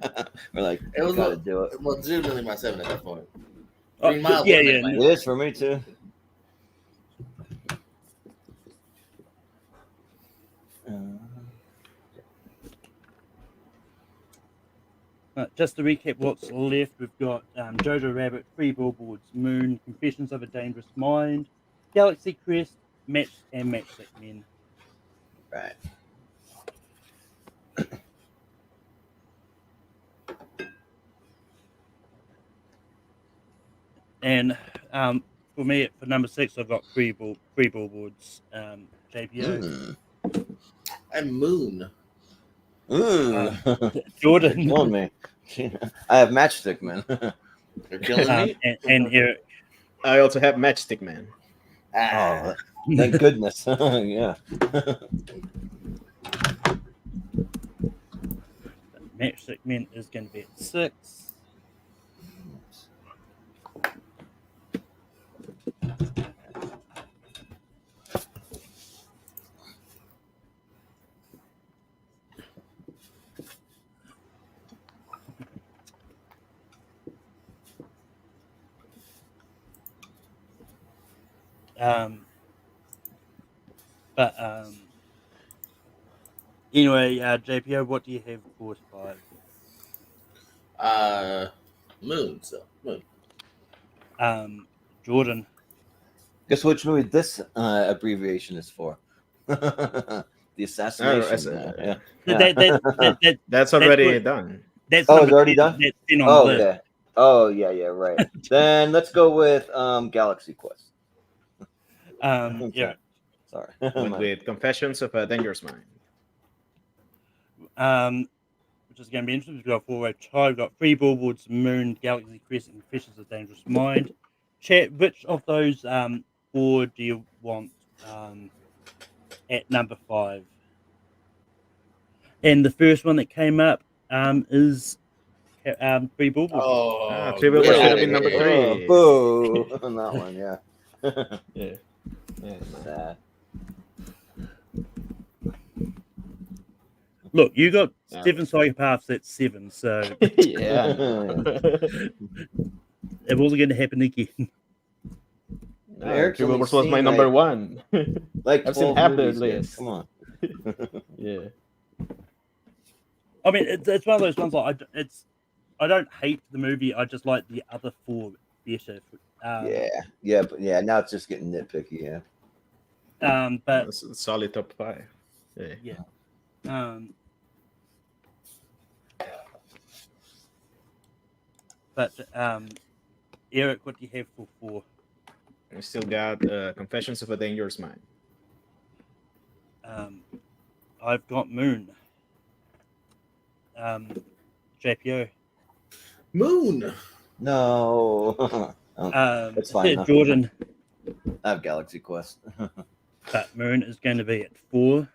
We're like, It was gotta do it. Well, legitimately my 7 at that point. Oh, Green Mile yeah, wouldn't yeah. make It is for me too. Just to recap what's left, we've got Jojo Rabbit, Three Billboards, Moon, Confessions of a Dangerous Mind, Galaxy Quest, Matchstick Men. Right. And for me, for number 6, I've got Three Billboards, JPO. And Moon. Jordan. You're killing me. I have Matchstick Man. You're killing me. And Eric. I also have Matchstick Man. Oh, thank goodness. Yeah. Matchstick Men is going to be at 6. Anyway, JPO, what do you have for 5? Moon. So Moon. Jordan. Guess which movie this abbreviation is for? The assassination. Yeah. That's already what- done. That's Oh, number it's already 10. done? That's 10 on Oh, the list. yeah. Oh, yeah, right. Then let's go with Galaxy Quest. Yeah. Sorry. with Confessions of a Dangerous Mind. Which is going to be interesting. We've got 4-way tie. We've got Three Billboards, Moon, Galaxy Quest, and Confessions of Dangerous Mind. Chat, which of those 4 do you want at number 5? And the first one that came up is Three Billboards. Oh, Three Billboards should have been number 3. Oh, boo. On that one, yeah. Yeah. Sad. Look, you got 7 Psychopaths at 7, so Yeah. it wasn't going to happen again. Eric's Three only Billboards was my seen, number like- 1. Like I've seen 12 half the movies, man. list. Come on. Yeah. I mean, it's one of those ones like I don't hate the movie. I just like the other 4 better. But now it's just getting nitpicky, yeah. But That's a solid top 5. yeah. But Eric, what do you have for 4? We still got Confessions of a Dangerous Mind. I've got Moon. JPO. Moon. No. That's fine. enough. Jordan. I have Galaxy Quest. But Moon is going to be at 4.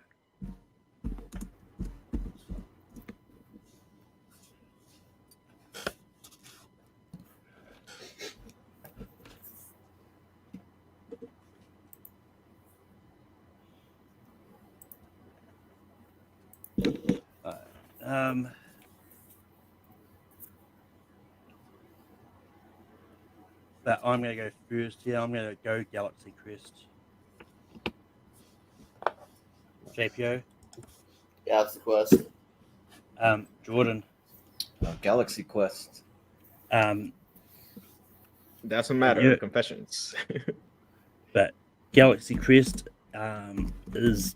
But I'm going to go first here. I'm going to go Galaxy Quest. JPO. Galaxy Quest. Jordan. Galaxy Quest. Doesn't matter. Yeah. Confessions. But Galaxy Quest is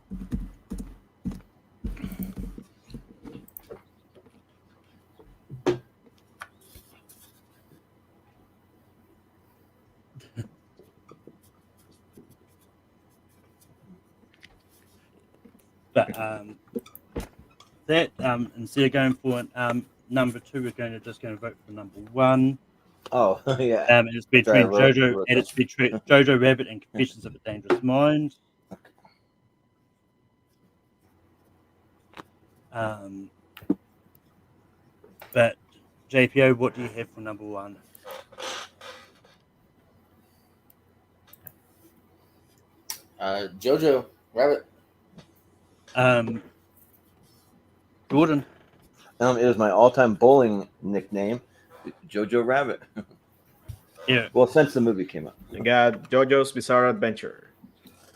but that instead of going for number 2, we're going to vote for number 1. Oh, yeah. And it's between Sorry, I Jojo wrote and that. it's between Jojo Rabbit and Confessions of a Dangerous Mind. But JPO, what do you have for number 1? Jojo Rabbit. Jordan. It is my all-time bowling nickname, Jojo Rabbit. Yeah. Well, since the movie came out. I got JoJo's Bizarre Adventure.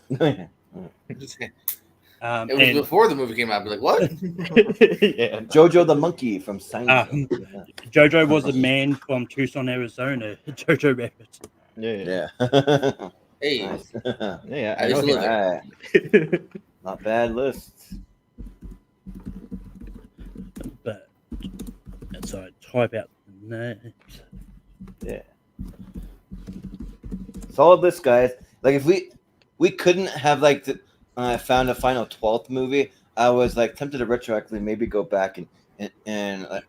It was And before the movie came out. I'd be like, what? Yeah. Jojo the monkey from Seinfeld. Jojo was a man from Tucson, Arizona. Jojo Rabbit. Yeah. Yeah. Hey, Nice. Yeah. I I used know to live him. there. Alright. Not bad lists. But so I type out the names. Yeah. Solid list, guys. Like if we couldn't have like found a final 12th movie, I was like tempted to retroactively maybe go back and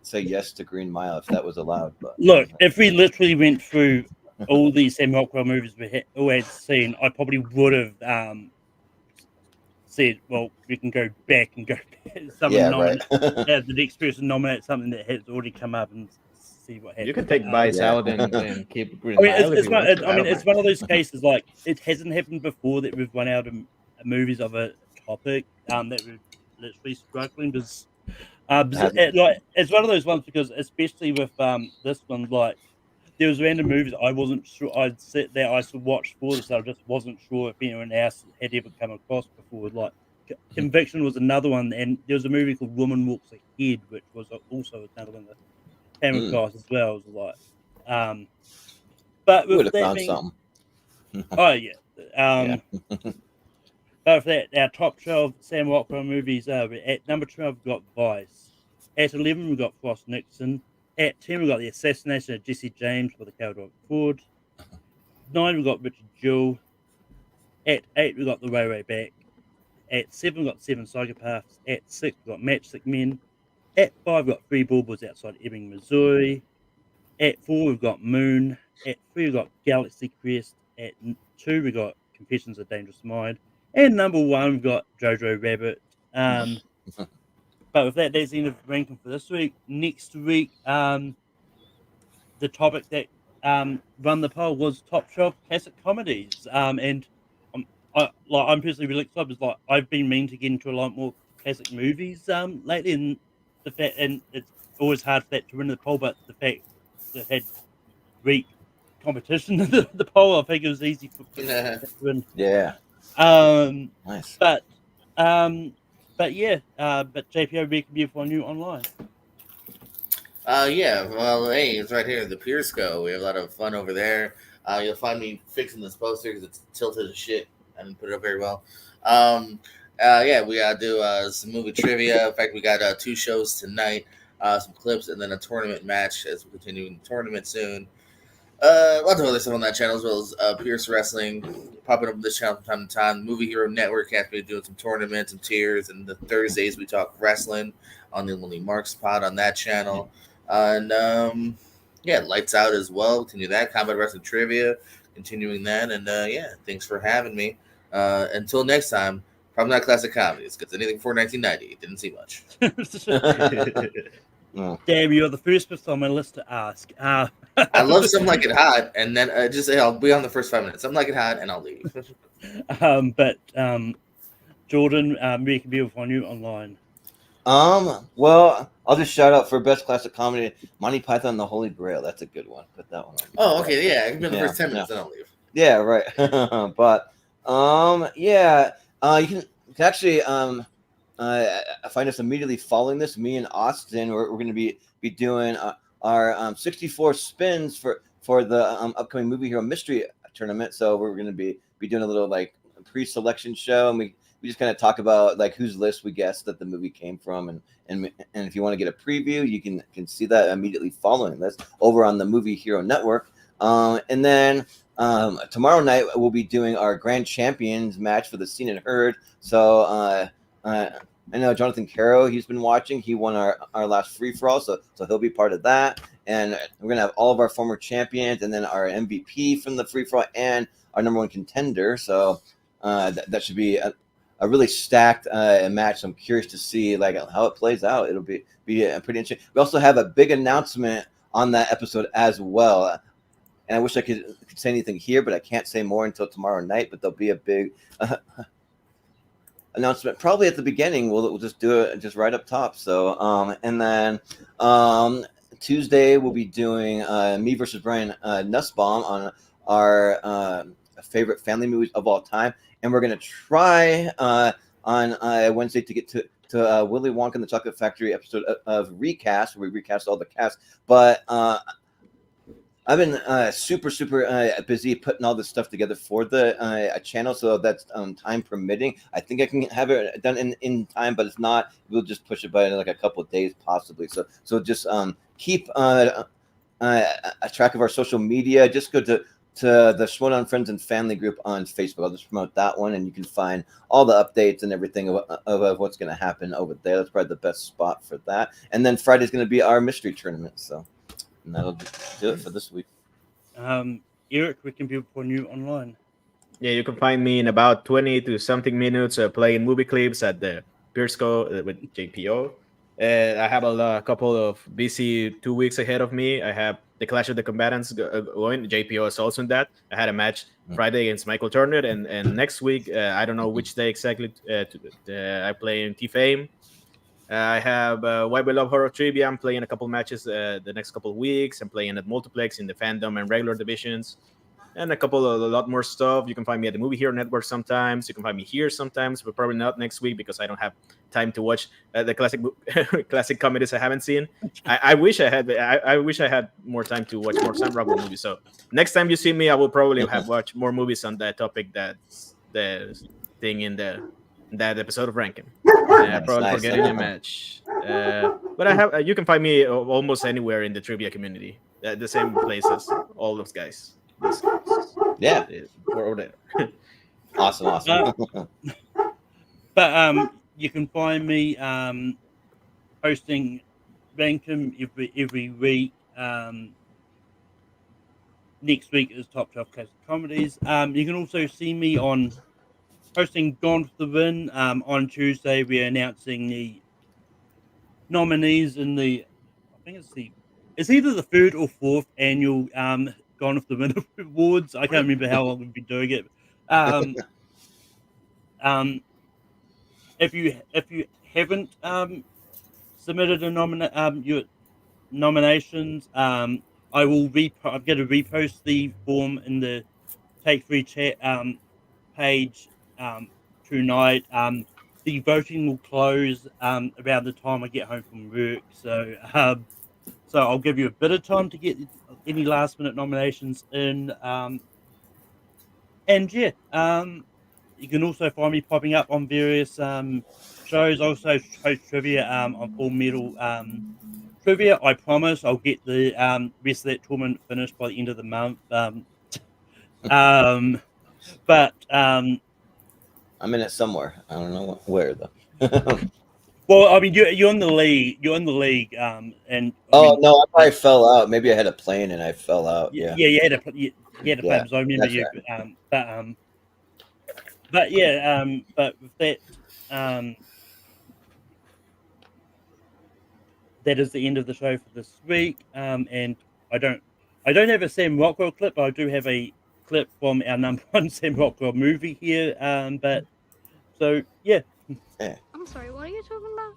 say yes to Green Mile if that was allowed. But Look, if we literally went through all these Sam Rockwell movies we all had seen, I probably would have said, well, we can go back and go back. Someone right. the next person nominate something that has already come up and see what happens. You can take Vice Yeah. out and keep Green I mean, Mile if it's you want to. it's one of those cases like it hasn't happened before that we've run out of movies of a topic that we're literally struggling because it's one of those ones because especially with this one, like there was random movies I wasn't sure I'd sit there I watched for this, I just wasn't sure if anyone else had ever come across before. Like Conviction was another one, and there was a movie called Woman Walks Ahead, which was also another one that came across as well. It was like, but we would with have that found being, something. oh yeah, but for that, our top 12 Sam Rockwell movies are at number 12 we've got Vice, at 11 we've got Frost Nixon, at 10 we've got The Assassination of Jesse James by the Cowdog Ford, 9 we've got Richard Jewell, at 8 we've got The Railway Back, at 7 we've got Seven Psychopaths, at 6 we've got Matchstick Men, at 5 we've got Three Billboards Outside Ebbing, Missouri, at 4 we've got Moon, at 3 we've got Galaxy Quest, at 2 we've got Confessions of a Dangerous Mind, and number 1 we've got Jojo Rabbit. But with that, that's the end of ranking for this week. Next week, the topic that run the poll was top 12 classic comedies. And I'm personally really excited because like I've been meaning to get into a lot more classic movies lately, and the fact, and it's always hard for that to win the poll, but the fact that it had great competition in the poll, I think it was easy for to win. Yeah. Nice. Nice. But yeah, but JPO, where can you find you online? Yeah, well, hey, it's right here, the Piersco. We have a lot of fun over there. You'll find me fixing this poster because it's tilted as shit. I didn't put it up very well. Yeah, we do some movie trivia. In fact, we got 2 shows tonight, some clips, and then a tournament match as we continue in the tournament soon. Lots of other stuff on that channel, as well as Pierce Wrestling popping up on this channel from time to time. Movie Hero Network has been doing some tournaments and tiers, and the Thursdays we talk wrestling on the Only Marks pod on that channel. And yeah, Lights Out as well. Continue that. Combat Wrestling Trivia, continuing that. And yeah, thanks for having me. Until next time, probably not classic comedies, because anything before 1990 didn't see much. Damn, you're the first person on my list to ask. I love Something Like It Hot, and then just say I'll be on the first 5 minutes. Something Like It Hot, and I'll leave. But Jordan, where can people find you online? Well, I'll just shout out for best classic comedy, Monty Python and the Holy Grail. That's a good one. Put that one on. Oh, okay, yeah. I can be on the first 10 minutes, then I'll leave. Yeah, right. But yeah, you can actually find us immediately following this. Me and Austin, we're going to be doing our 64 spins for the upcoming Movie Hero Mystery Tournament. So we're going to be doing a little like pre-selection show, and we just kind of talk about like whose list we guessed that the movie came from, and if you want to get a preview, you can see that immediately following this over on the Movie Hero Network. And then tomorrow night we'll be doing our Grand Champions match for the Seen and Heard. So I know Jonathan Caro, he's been watching. He won our last free for all, so he'll be part of that. And we're gonna have all of our former champions, and then our MVP from the free for all, and our number one contender. So that should be a really stacked match. I'm curious to see like how it plays out. It'll be pretty interesting. We also have a big announcement on that episode as well. And I wish I could say anything here, but I can't say more until tomorrow night. But there'll be a big announcement probably at the beginning. We'll just do it just right up top. So and then Tuesday we'll be doing me versus Brian Nussbaum on our favorite family movies of all time, and we're gonna try on Wednesday to get to Willy Wonka and the Chocolate Factory episode of Recast, where we recast all the cast. But I've been super busy putting all this stuff together for the channel, so that's time permitting. I think I can have it done in time, but if not, we'll just push it by like a couple of days possibly. So just keep a track of our social media. Just go to the Schmodown Friends and Family group on Facebook. I'll just promote that one, and you can find all the updates and everything of what's going to happen over there. That's probably the best spot for that. And then Friday's going to be our mystery tournament. So. And that'll do it for this week. Eric, where can people find you online? Yeah, you can find me in about 20 to something minutes playing movie clips at the Pearsco with JPO. I have a couple of busy 2 weeks ahead of me. I have the Clash of the Combatants going. JPO is also in that. I had a match Friday against Michael Turner, and next week, I don't know which day exactly, I play in T-Fame. I have Why We Love Horror Trivia. I'm playing a couple matches the next couple of weeks. I'm playing at Multiplex in the fandom and regular divisions, and a lot more stuff. You can find me at the Movie Hero Network sometimes. You can find me here sometimes, but probably not next week because I don't have time to watch the classic comedies I haven't seen. I wish I had. I wish I had more time to watch more Sam Rockwell movies. So next time you see me, I will probably have watched more movies on that topic. That's the thing in that episode of Rankin. Probably forgetting a match. But I have. You can find me almost anywhere in the trivia community. The same places. All those guys. Yeah. Or there. Awesome. But you can find me hosting Rankin every week. Next week is Top 12 Classic Comedies. You can also see me on hosting Gone for the Win. On Tuesday, we're announcing the nominees in the, I think it's either the third or fourth annual Gone for the Win awards. I can't remember how long we've been doing it. If you haven't submitted your nominations, I'm going to repost the form in the Take 3 chat page tonight. The voting will close around the time I get home from work, so I'll give you a bit of time to get any last minute nominations in. And yeah, you can also find me popping up on various shows. I also host trivia on Full Metal Trivia. I promise I'll get the rest of that tournament finished by the end of the month. But I'm in it somewhere. I don't know where though. well, I mean, you're in the league. You're in the league. And no, I probably fell out. Maybe I had a plane and I fell out. Yeah. You had a play. So I remember you. Right. But yeah. But with that. That is the end of the show for this week. And I don't have a Sam Rockwell clip, but I do have a clip from our number one Sam Rockwell movie here. But so yeah. I'm sorry, what are you talking about?